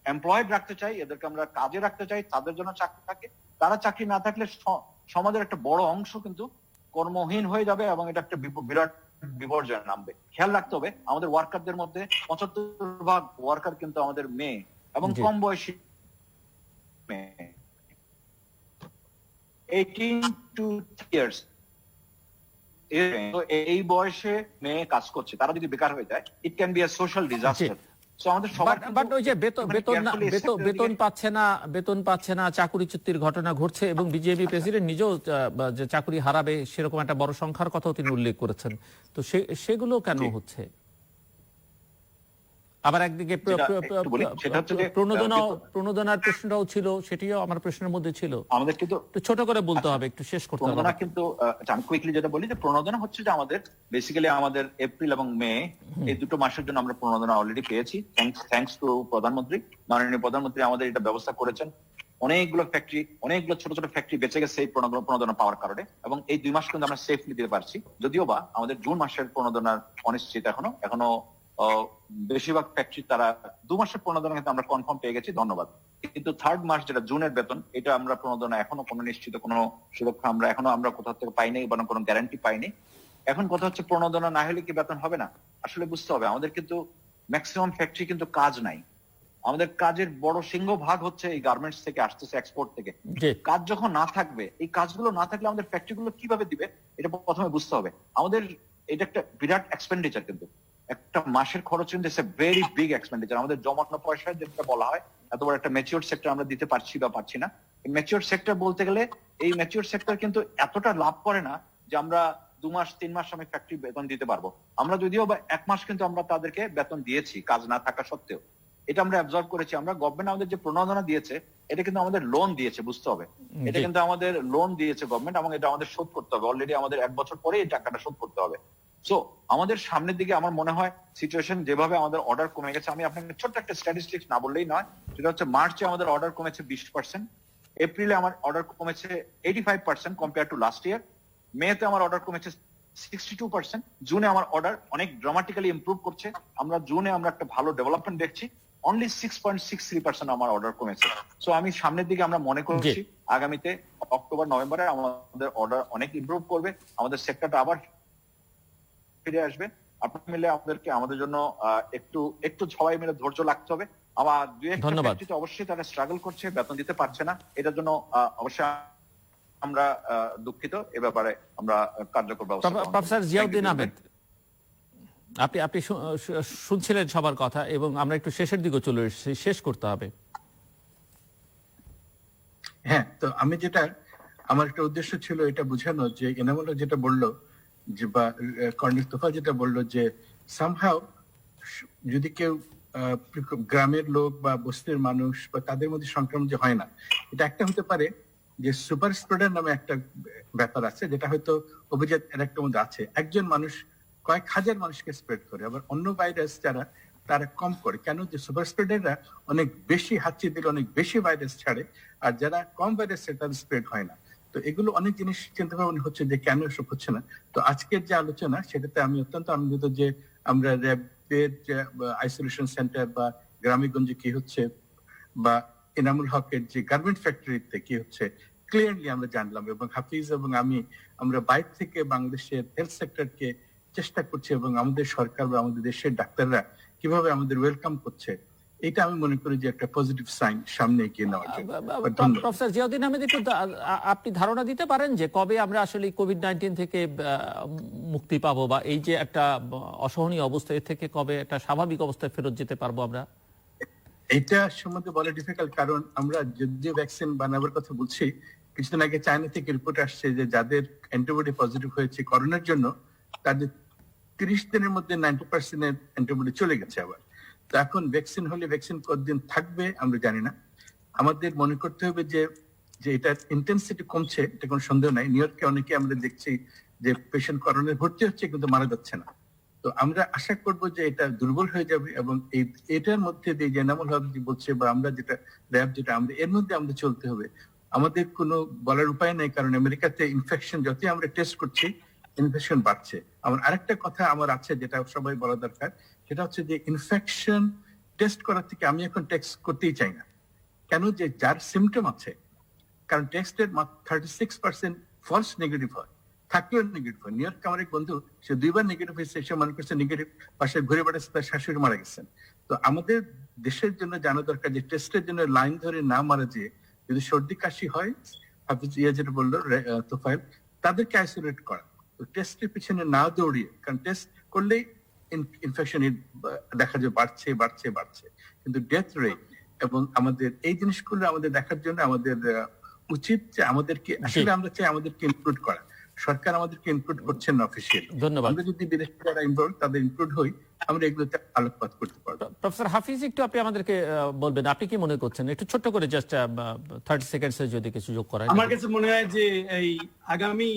এমপ্লয়েড রাখতে চাই, এদেরকে আমরা কাজে রাখতে চাই, তাদের জন্য চাকরি থাকে। তারা চাকরি না থাকলে সমাজের একটা বড় অংশ কিন্তু কর্মহীন হয়ে যাবে এবং এটা একটা বিরাট বিপর্যয় নামবে। খেয়াল রাখতে হবে আমাদের ওয়ার্কারদের মধ্যে 75% ওয়ার্কার কিন্তু আমাদের মেয়ে এবং কম বয়সী মেয়ে, 18 to 30 years। এই বয়সে মেয়ে কাজ করছে, তারা যদি বেকার হয়ে যায় it can be a social disaster.
বেতন পাচ্ছে না, চাকুরিচ্যুতির ঘটনা ঘটছে এবং বিজেপি প্রেসিডেন্ট নিজেও যে চাকরি হারাবে সেরকম একটা বড় সংখ্যার কথাও তিনি উল্লেখ করেছেন। তো সেগুলো কেন হচ্ছে? আবার একদিকে প্রণোদনার প্রশ্নটাও ছিল, সেটিও আমার প্রশ্নের মধ্যে ছিল। আমাদের কিন্তু ছোট করে বলতে হবে, একটু শেষ করতে হবে।
প্রণোদনা কিন্তু আমি কুইকলি যেটা বলি যে প্রণোদনা হচ্ছে যে আমাদের বেসিক্যালি আমাদের এপ্রিল এবং মে এই 2 মাসের জন্য আমরা প্রণোদনা অলরেডি পেয়েছি, থ্যাঙ্কস টু প্রধানমন্ত্রী। মাননীয় প্রধানমন্ত্রী আমাদের এটা ব্যবস্থা করেছেন। অনেকগুলো ফ্যাক্টরি, অনেকগুলো ছোট ছোট ফ্যাক্টরি বেঁচে গেছে এই প্রণোদনা পাওয়ার কারণে, এবং এই 2 মাস কিন্তু আমরা সেফলি দিতে পারছি। যদিও বা আমাদের জুন মাসের প্রণোদনার অনিশ্চিত এখনো বেশিরভাগ ফ্যাক্টরি তারা 2 মাসের প্রণোদনা কিন্তু আমরা কনফার্ম পেয়ে গেছি, ধন্যবাদ। কিন্তু 3rd মাস যেটা জুনের বেতন, এটা আমরা প্রণোদনা এখনো কোনো নিশ্চিত কোনো সুরক্ষা আমরা কোথাও থেকে পাইনি বা কোনো গ্যারান্টি পাইনি। এখন কথা হচ্ছে প্রণোদনা না হলে কি বেতন হবে না? আসলে বুঝতে হবে আমাদের কিন্তু ম্যাক্সিমাম ফ্যাক্টরি কিন্তু কাজ নাই। আমাদের কাজের বড় সিংহভাগ হচ্ছে এই গার্মেন্টস থেকে আসতেছে, এক্সপোর্ট থেকে। কাজ যখন না থাকবে, এই কাজগুলো না থাকলে আমাদের ফ্যাক্টরিগুলো কিভাবে দিবে এটা প্রথমে বুঝতে হবে। আমাদের এটা একটা বিরাট এক্সপেন্ডিচার, কিন্তু একটা মাসের খরচ কিন্তু ভেরি বিগ এক্সপেন্ডিচার। আমাদের জমানো পয়সা যেটা বলা হয়, এত বড় একটা ম্যাচিউরড সেক্টর আমরা দিতে পারছি বা পারছি না। ম্যাচিউরড সেক্টর বলতে গেলে এই ম্যাচিউরড সেক্টর কিন্তু এতটা লাভ করে না যে আমরা 2 মাস 3 মাস আমি ফ্যাক্টরি বেতন দিতে পারবো। আমরা যদিও বা 1 মাস কিন্তু আমরা তাদেরকে বেতন দিয়েছি কাজ না থাকা সত্ত্বেও, এটা আমরা অ্যাবজর্ব করেছি। আমরা গভর্নমেন্ট আমাদের যে প্রণোদনা দিয়েছে এটা কিন্তু আমাদের লোন দিয়েছে, বুঝতে হবে। এটা কিন্তু আমাদের লোন দিয়েছে গভর্নমেন্ট, এবং এটা আমাদের শোধ করতে হবে। অলরেডি আমাদের 1 বছর পরে এই টাকাটা শোধ করতে হবে। সো আমাদের সামনের দিকে আমার মনে হয় সিচুয়েশন যেভাবে আমাদের অর্ডার কমে গেছে, আমি আপনাকে ছোট্ট একটা স্ট্যাটিস্টিক্স না বললেই নয়, সেটা হচ্ছে মার্চে আমাদের অর্ডার কমেছে 20%, এপ্রিলে আমার অর্ডার কমেছে 85% কম্পেয়ার টু লাস্ট ইয়ার, মেতে আমার অর্ডার কমেছে 62%, জুনে আমার অর্ডার অনেক ড্রামাটিক্যালি ইমপ্রুভ করছে। আমরা জুনে একটা ভালো ডেভেলপমেন্ট দেখছি, অনলি 6.63% আমার অর্ডার কমেছে। সো আমি সামনের দিকে আমরা মনে করছি আগামীতে অক্টোবর নভেম্বরে আমাদের অর্ডার অনেক ইমপ্রুভ করবে, আমাদের সেক্টরটা আবার ফিরে আসবে। আপনার মিলে আমাদের জন্য একটু সবাই মিলে ধৈর্য রাখতে হবে। আমার 2-1টা ফ্যাক্টরিতে অবশ্যই তারা স্ট্রাগল করছে, বেতন দিতে পারছে না, এটার জন্য অবশ্যই আমরা দুঃখিত। এ ব্যাপারে আমরা কার্যকর ব্যবস্থা।
প্রফেসর জিয়াউদ্দিন আহমেদ, আপনি শুনছিলেন সবার কথা, এবং আমরা একটু শেষের দিকে চলে এসেছি, শেষ করতে হবে।
হ্যাঁ, তো আমার একটা উদ্দেশ্য ছিল এটা বোঝানো যে এনামুল যেটা বললো যে, বা কর্নেল তোফাজ্জল যেটা বললো যে সামহাউ যদি কেউ গ্রামের লোক বা বস্তির মানুষ বা তাদের মধ্যে সংক্রমণ যে হয় না, এটা একটা হতে পারে যে সুপার স্প্রেডার নামে একটা ব্যাপার আছে, যেটা হয়তো অভিজাত এর একটা মধ্যে আছে। একজন মানুষ কয়েক হাজার মানুষকে স্প্রেড করে, আবার অন্য ভাইরাস যারা তারা কম করে। কেন? যে সুপার স্প্রেডাররা অনেক বেশি হাঁচি দিলে অনেক বেশি ভাইরাস ছাড়ে, আর যারা কম ভাইরাস তাদের স্প্রেড হয় না। তো এগুলো অনেক জিনিস চিন্তা ভাবনা হচ্ছে যে কেন এসব হচ্ছে না। তো আজকের যে আলোচনা, সেটাতে আমি অত্যন্ত আনন্দিত যে আমরা র্যাবের যে আইসোলেশন সেন্টার বা গ্রামেগঞ্জে কি হচ্ছে, বা এনামুল হকের যে গার্মেন্ট ফ্যাক্টরিতে কি হচ্ছে, ক্লিয়ারলি আমরা জানলাম। এবং হাফিজ এবং আমরা বাইরে থেকে বাংলাদেশের হেলথ সেক্টরকে চেষ্টা করছি, এবং আমাদের সরকার বা আমাদের দেশের ডাক্তাররা কিভাবে আমাদের ওয়েলকাম করছে, এটা আমি মনে করি যে একটা পজিটিভ সাইন সামনে এগিয়ে নেওয়ার জন্য।
প্রফেসর জিয়াউদ্দিন আহমেদ, একটু আপনি ধারণা দিতে পারেন যে কবে আমরা আসলে কোভিড-19 থেকে মুক্তি পাবো, বা এই যে একটা অসহনীয় অবস্থা থেকে কবে একটা স্বাভাবিক অবস্থায় ফেরত যেতে পারবো আমরা?
এটা সম্বন্ধে বলা ডিফিকাল্ট, কারণ আমরা যে ভ্যাকসিন বানাবার কথা বলছি, কিছুদিন আগে চায়না থেকে রিপোর্ট আসছে যে যাদের অ্যান্টিবডি পজিটিভ হয়েছে করোনার জন্য, তাদের 30 দিনের মধ্যে 90% এর অ্যান্টিবডি চলে গেছে আবার। তো এখন ভ্যাকসিন হলে ভ্যাকসিন কতদিন থাকবে আমরা জানি না। আমাদের মনে করতে হবে যে এটার ইন্টেন্সিটি কমছে, এটা কোনো সন্দেহ নাই। নিউ ইয়র্কে অনেকে আমরা দেখছি যে পেশেন্ট করোনায় ভর্তি হচ্ছে কিন্তু মারা যাচ্ছে না। তো আমরা আশা করব যে এটা দুর্বল হয়ে যাবে, এবং এটার মধ্যে দিয়ে যে এনামুল হক বলছে বা আমরা যেটা র্যাব যেটা আমরা এর মধ্যে আমাদের চলতে হবে। আমাদের কোনো বলার উপায় নেই, কারণ আমেরিকাতে ইনফেকশন যতই আমরা টেস্ট করছি ইনফেকশন বাড়ছে। আমার আরেকটা কথা আমার আছে যেটা সবাই বলা দরকার, সেটা হচ্ছে যে ইনফেকশন টেস্ট করার থেকে আমি এখন টেস্ট করতেই চাই না। কেন? যে যার সিমটম আছে, কারণ টেস্টের 36% ফলস নেগেটিভ হয়, থাকলেও নেগেটিভ হয়। নিউ ইয়র্কে আমার এক বন্ধু, সে 2বার নেগেটিভ হয়েছে, সে মনে করছে নেগেটিভ, পাশে ঘুরে বেড়াচ্ছে, তার শাশুড়ি মারা গেছেন। তো আমাদের দেশের জন্য জানা দরকার যে টেস্টের জন্য লাইন ধরে না মারা যেয়ে, যদি সর্দি কাশি হয়, হাফিজ যেটা বললো তোফাইল, তাদেরকে আইসোলেট করা। তো টেস্টের পিছনে না দৌড়িয়ে, কারণ টেস্ট করলেই ইনফেকশন দেখা যায় বাড়ছে বাড়ছে বাড়ছে, কিন্তু ডেথ রেট এবং আমাদের এই জিনিসগুলো আমাদের দেখার জন্য আমাদের উচিত যে আমাদেরকে আসলে আমরা চাই আমাদেরকে ইনক্লুড করা। সরকার আমাদেরকে ইনক্লুড করছেন না অফিসিয়ালি।
ধন্যবাদ।
আমরা যদি বিদেশি যারা ইনভলভ তাদের ইনক্লুড হই, আমরা এগুলোতে আলোকপাত করতে পারবো।
প্রফেসর হাফিজ, একটু আপনি আমাদেরকে বলবেন আপনি কি মনে করছেন, একটু ছোট্ট করে জাস্ট 30 সেকেন্ডসে যদি কিছু যোগ করা।
আমার কাছে মনে হয় যে এই আগামী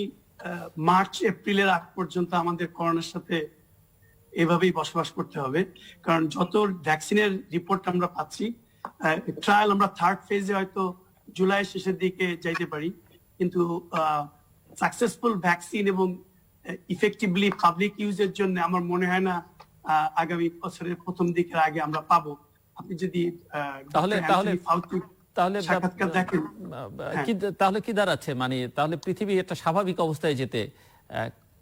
মার্চ এপ্রিলের আগ পর্যন্ত আমাদের করোনার সাথে এভাবেই বসবাস করতে হবে, কারণ যত ভ্যাকসিনের রিপোর্ট আমরা পাচ্ছি, ট্রায়াল আমরা 3rd ফেজে হয়তো জুলাই শেষের দিকে যাইতে পারি, কিন্তু সাকসেসফুল ভ্যাকসিন এবং ইফেক্টিভলি পাবলিক ইউজের জন্য আমার মনে হয় না আগামী বছরের প্রথম দিকের আগে আমরা পাবো। আপনি যদি
তাহলে তাহলে তাহলে
সাক্ষাৎকার দেখেন,
তাহলে কি দাঁড়াচ্ছে, মানে তাহলে পৃথিবী একটা স্বাভাবিক অবস্থায় যেতে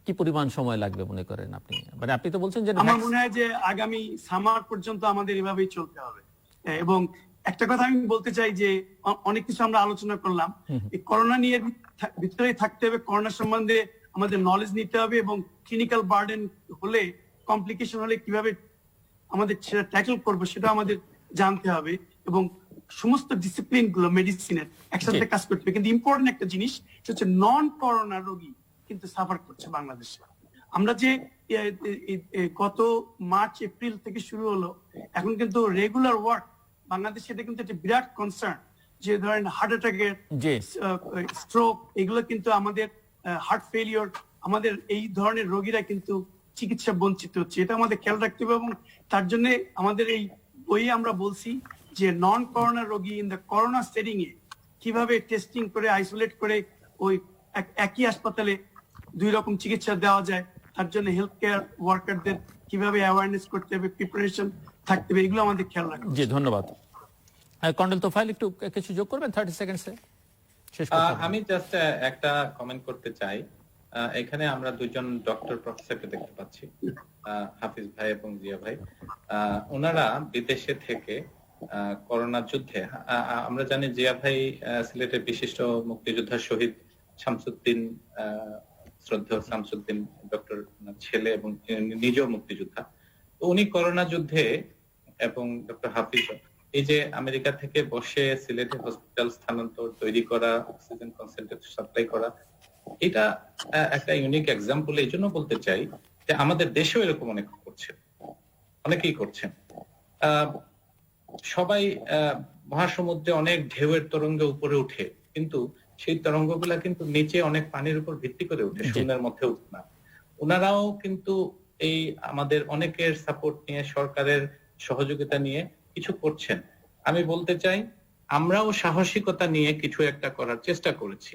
কি পরিমাণ সময় লাগবে মনে করেন আপনি? মানে আপনি তো বলছেন যে
আমার মনে হয় যে আগামী সামার পর্যন্ত আমাদের এভাবেই চলতে হবে। এবং একটা কথা আমি বলতে চাই যে অনেক কিছু আমরা আলোচনা করলাম, এই করোনা নিয়ে ভিতরেই থাকতে হবে, করোনা সম্বন্ধে আমাদের নলেজ নিতে হবে, এবং ক্লিনিক্যাল বার্ডেন হলে, কমপ্লিকেশন হলে কিভাবে আমাদের সেটা ট্যাকল করবো সেটা আমাদের জানতে হবে, এবং সমস্ত ডিসিপ্লিন গুলো মেডিসিনের একসাথে কাজ করতে হবে। কিন্তু ইম্পর্টেন্ট একটা জিনিস হচ্ছে নন করোনা রোগী কিন্তু সাফার করছে বাংলাদেশে। আমরা যে গত মার্চ এপ্রিল থেকে শুরু হলো, এখন কিন্তু রেগুলার ওয়ার্ক বাংলাদেশে, এটা কিন্তু একটা বিরাট কনসার্ন। যে ধরেন হার্ট অ্যাটাকের, স্ট্রোক, এগুলো কিন্তু আমাদের হার্ট ফেলিওর, আমাদের এই ধরনের রোগীরা কিন্তু চিকিৎসা বঞ্চিত হচ্ছে। এটা আমাদের খেয়াল রাখতে হবে, এবং তার জন্য আমাদের এই বইয়ে আমরা বলছি যে নন করোনা রোগী ইন দ্য করোনা সেটিং এ কিভাবে টেস্টিং করে আইসোলেট করে ওই একই হাসপাতালে 2 রকম চিকিৎসা দেওয়া যায়, তার জন্য হেলথ কেয়ার ওয়ার্কারদের কিভাবে অ্যাওয়ারনেস করতে হবে, প্রিপারেশন থাকতে হবে, এগুলো আমাদের খেয়াল রাখতে হবে।
জি, ধন্যবাদ। কর্নেল তোফায়েল, একটু কিছু যোগ করবেন 30 সেকেন্ডসে? শেষ কথা
আমি জাস্ট একটা কমেন্ট করতে চাই। এখানে আমরা দুজন ডক্টর প্রফেসরকে দেখতে পাচ্ছি, হাফিজ ভাই এবং জিয়া ভাই। ওনারা বিদেশে থেকে করোনা যুদ্ধে, আমরা জানি জিয়া ভাই সিলেটের বিশিষ্ট মুক্তিযোদ্ধা শহীদ শামসুদ্দিন, শ্রদ্ধেয় শামসুদ্দিন ডক্টর ছেলে, এবং নিজেও মুক্তিযোদ্ধা। তো উনি করোনা যুদ্ধে, এবং ডক্টর হাফিজ এই যে আমেরিকা থেকে বসে সিলেটে হসপিটাল স্থানান্তর তৈরি করা, অক্সিজেন কনসেন্ট্রেটর সাপ্লাই করা, এটা একটা ইউনিক এক্সাম্পল। এই জন্য বলতে চাই যে আমাদের দেশেও এরকম অনেক করছে, অনেকেই করছেন। সবাই মহাসমুদ্রে অনেক ঢেউয়ের তরঙ্গে উপরে উঠে, কিন্তু সেই তরঙ্গগুলা কিন্তু নিচে অনেক পানির উপর ভিত্তি করে উঠে, শূন্যের মধ্যে উঠে না। ওনারাও কিন্তু এই আমাদের অনেকের সাপোর্ট নিয়ে, সরকারের সহযোগিতা নিয়ে কিছু করছেন। আমি বলতে চাই আমরাও সাহসিকতা নিয়ে কিছু একটা করার চেষ্টা করেছি।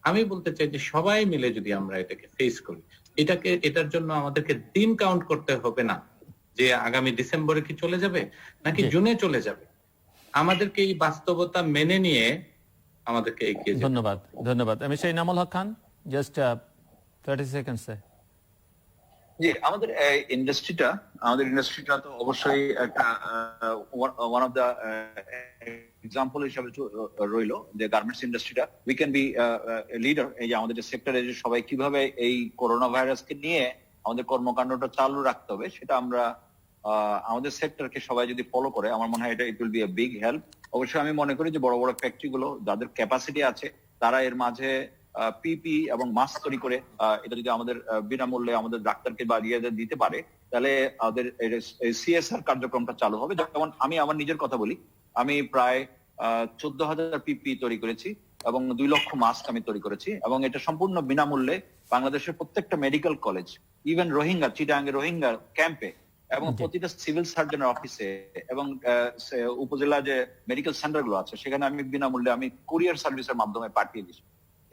আমি বলতে চাই যে সবাই মিলে যদি আমরা এটাকে ফেস করি, এটার জন্য আমাদেরকে দিন কাউন্ট করতে হবে না যে আগামী ডিসেম্বরে কি চলে যাবে নাকি জুনে চলে যাবে। আমাদেরকে এই বাস্তবতা মেনে নিয়ে আমাদেরকে এগিয়ে যেতে।
ধন্যবাদ, ধন্যবাদ। আমি সেই ইনামুল হক খান, জাস্ট 30 সেকেন্ডসে।
জি, আমাদের ইন্ডাস্ট্রিটা তো অবশ্যই একটা ওয়ান অফ দা এক্সাম্পল হিসাবে রইলো, যে গার্মেন্টস ইন্ডাস্ট্রিটা উই ক্যান বি লিডার। এই যে আমাদের যে সেক্টরে যে সবাই কিভাবে এই করোনা ভাইরাসকে নিয়ে আমাদের কর্মকাণ্ডটা চালু রাখতে হবে, সেটা আমরা আমাদের সেক্টরকে সবাই যদি ফলো করে, আমার মনে হয় এটা it will B a big help. অবশ্যই আমি মনে করি যে বড় বড় ফ্যাক্টরি গুলো যাদের ক্যাপাসিটি আছে, তারা এর মাঝে পিপি এবং মাস্ক তৈরি করে এটা যদি আমাদের বিনামূল্যে আমাদের ডাক্তারকে বা ইয়েদের দিতে পারে, তাহলে আমাদের সিএসআর কার্যক্রমটা চালু হবে। যেমন আমি আমার নিজের কথা বলি, আমি প্রায় 14,000 পিপি তৈরি করেছি এবং 2 লক্ষ মাস্ক আমি তৈরি করেছি, এবং এটা সম্পূর্ণ বিনামূল্যে বাংলাদেশের প্রত্যেকটা মেডিকেল কলেজ, ইভেন রোহিঙ্গা, চিটাগাঙ্গে রোহিঙ্গা ক্যাম্পে, এবং প্রতিটা সিভিল সার্জনের অফিসে, এবং উপজেলা যে মেডিকেল সেন্টার গুলো আছে সেখানে আমি বিনামূল্যে আমি কুরিয়ার সার্ভিসের মাধ্যমে পাঠিয়ে দিচ্ছি।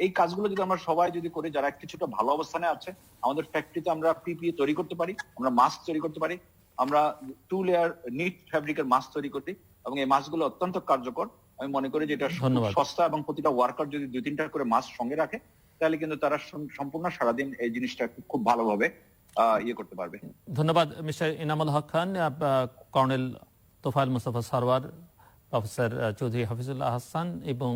এই কাজগুলো যদি আমরা সবাই যদি করি, যারা কিছুটা ভালো অবস্থানে আছে, আমাদের ফ্যাক্টরিতে আমরা পিপিই তৈরি করতে পারি, আমরা মাস্ক তৈরি করতে পারি, আমরা 2 লেয়ার নিট ফ্যাব্রিকের মাস্ক তৈরি করতে, এবং এই মাস্কগুলো অত্যন্ত কার্যকর। আমি মনে করি যে এটা সস্তা, এবং প্রতিটা ওয়ার্কার যদি 2-3টা করে মাস্ক সঙ্গে রাখে, তাহলে কিন্তু তারা সম্পূর্ণ সারাদিন এই জিনিসটা খুব ভালোভাবে ইয়ে করতে পারবে।
ধন্যবাদ মিস্টার ইনামুল হক খান, কর্নেল তোফায়েল মুস্তাফা সরওয়ার, প্রফেসর চৌধুরী হাফিজুল্লাহ আহসান এবং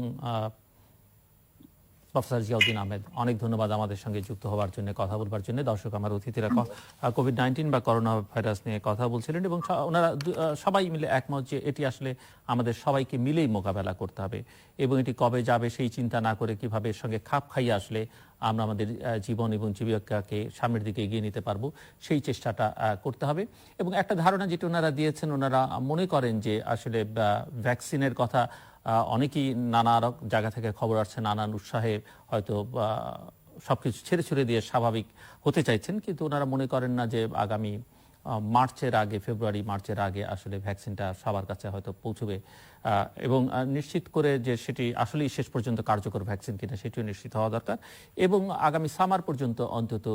প্রফেসর জিয়াউদ্দিন আহমেদ। অনেক ধন্যবাদ আমাদের সঙ্গে যুক্ত হওয়ার জন্য, কথা বলবার জন্য। দর্শক, আমার অতিথিরা কোভিড-19 বা করোনা ভাইরাস নিয়ে কথা বলছিলেন, এবং ওনারা সবাই মিলে একমত যে এটি আসলে আমাদের সবাইকে মিলেই মোকাবেলা করতে হবে, এবং এটি কবে যাবে সেই চিন্তা না করে কিভাবে এর সঙ্গে খাপ খাইয়ে আসলে আমরা আমাদের জীবন এবং জীবিকাকে সামনের দিকে এগিয়ে নিতে পারবো, সেই চেষ্টাটা করতে হবে। এবং একটা ধারণা যেটি ওনারা দিয়েছেন, ওনারা মনে করেন যে আসলে ভ্যাকসিনের কথা অনেকেই নানা জায়গা থেকে খবর আসছে, নানান উৎসাহে হয়তো সবকিছু ছেড়ে ছুড়ে দিয়ে স্বাভাবিক হতে চাইছেন, কিন্তু ওনারা মনে করেন না যে আগামী মার্চের আগে, ফেব্রুয়ারি মার্চের আগে আসলে ভ্যাকসিনটা সবার কাছে হয়তো পৌঁছবে এবং নিশ্চিত করে যে সেটি আসলেই শেষ পর্যন্ত কার্যকর ভ্যাকসিন কিনা সেটিও নিশ্চিত হওয়া দরকার এবং আগামী সামার পর্যন্ত অন্তত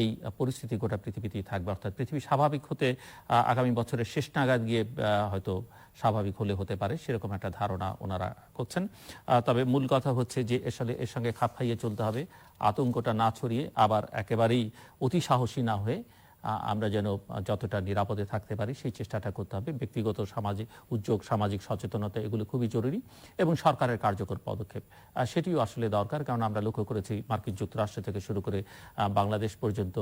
এই পরিস্থিতি গোটা পৃথিবীতেই থাকবে, অর্থাৎ পৃথিবী স্বাভাবিক হতে আগামী বছরের শেষ নাগাদ গিয়ে হয়তো স্বাভাবিক হলে হতে পারে, সেরকম একটা ধারণা ওনারা করছেন। তবে মূল কথা হচ্ছে যে আসলে এর সঙ্গে খাপ খাইয়ে চলতে হবে, আতঙ্কটা না ছড়িয়ে আবার একেবারেই অতি সাহসী না হয়ে আমরা যেন যতটা নিরাপদে থাকতে পারি সেই চেষ্টাটা করতে হবে। ব্যক্তিগত সামাজিক উদ্যোগ, সামাজিক সচেতনতা এগুলো খুবই জরুরি এবং সরকারের কার্যকর পদক্ষেপ সেটিও আসলে দরকার। কারণ আমরা লক্ষ্য করেছি মার্কিন যুক্তরাষ্ট্র থেকে শুরু করে বাংলাদেশ পর্যন্ত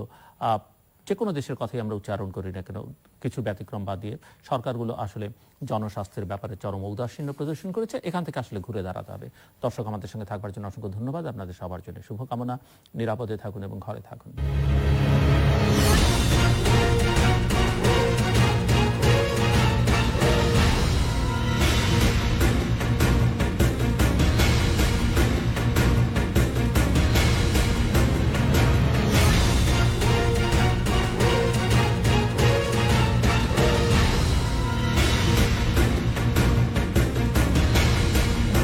যে কোনো দেশের কথাই আমরা উচ্চারণ করি না কেন, কিছু ব্যতিক্রম বাদ দিয়ে সরকারগুলো আসলে জনস্বাস্থ্যের ব্যাপারে চরম ঔদাসীন্য প্রদর্শন করেছে। এখান থেকে আসলে ঘুরে দাঁড়াতে হবে। দর্শক, আমাদের সঙ্গে থাকবার জন্য অসংখ্য ধন্যবাদ। আপনাদের সবার জন্য শুভকামনা। নিরাপদে থাকুন এবং ঘরে থাকুন।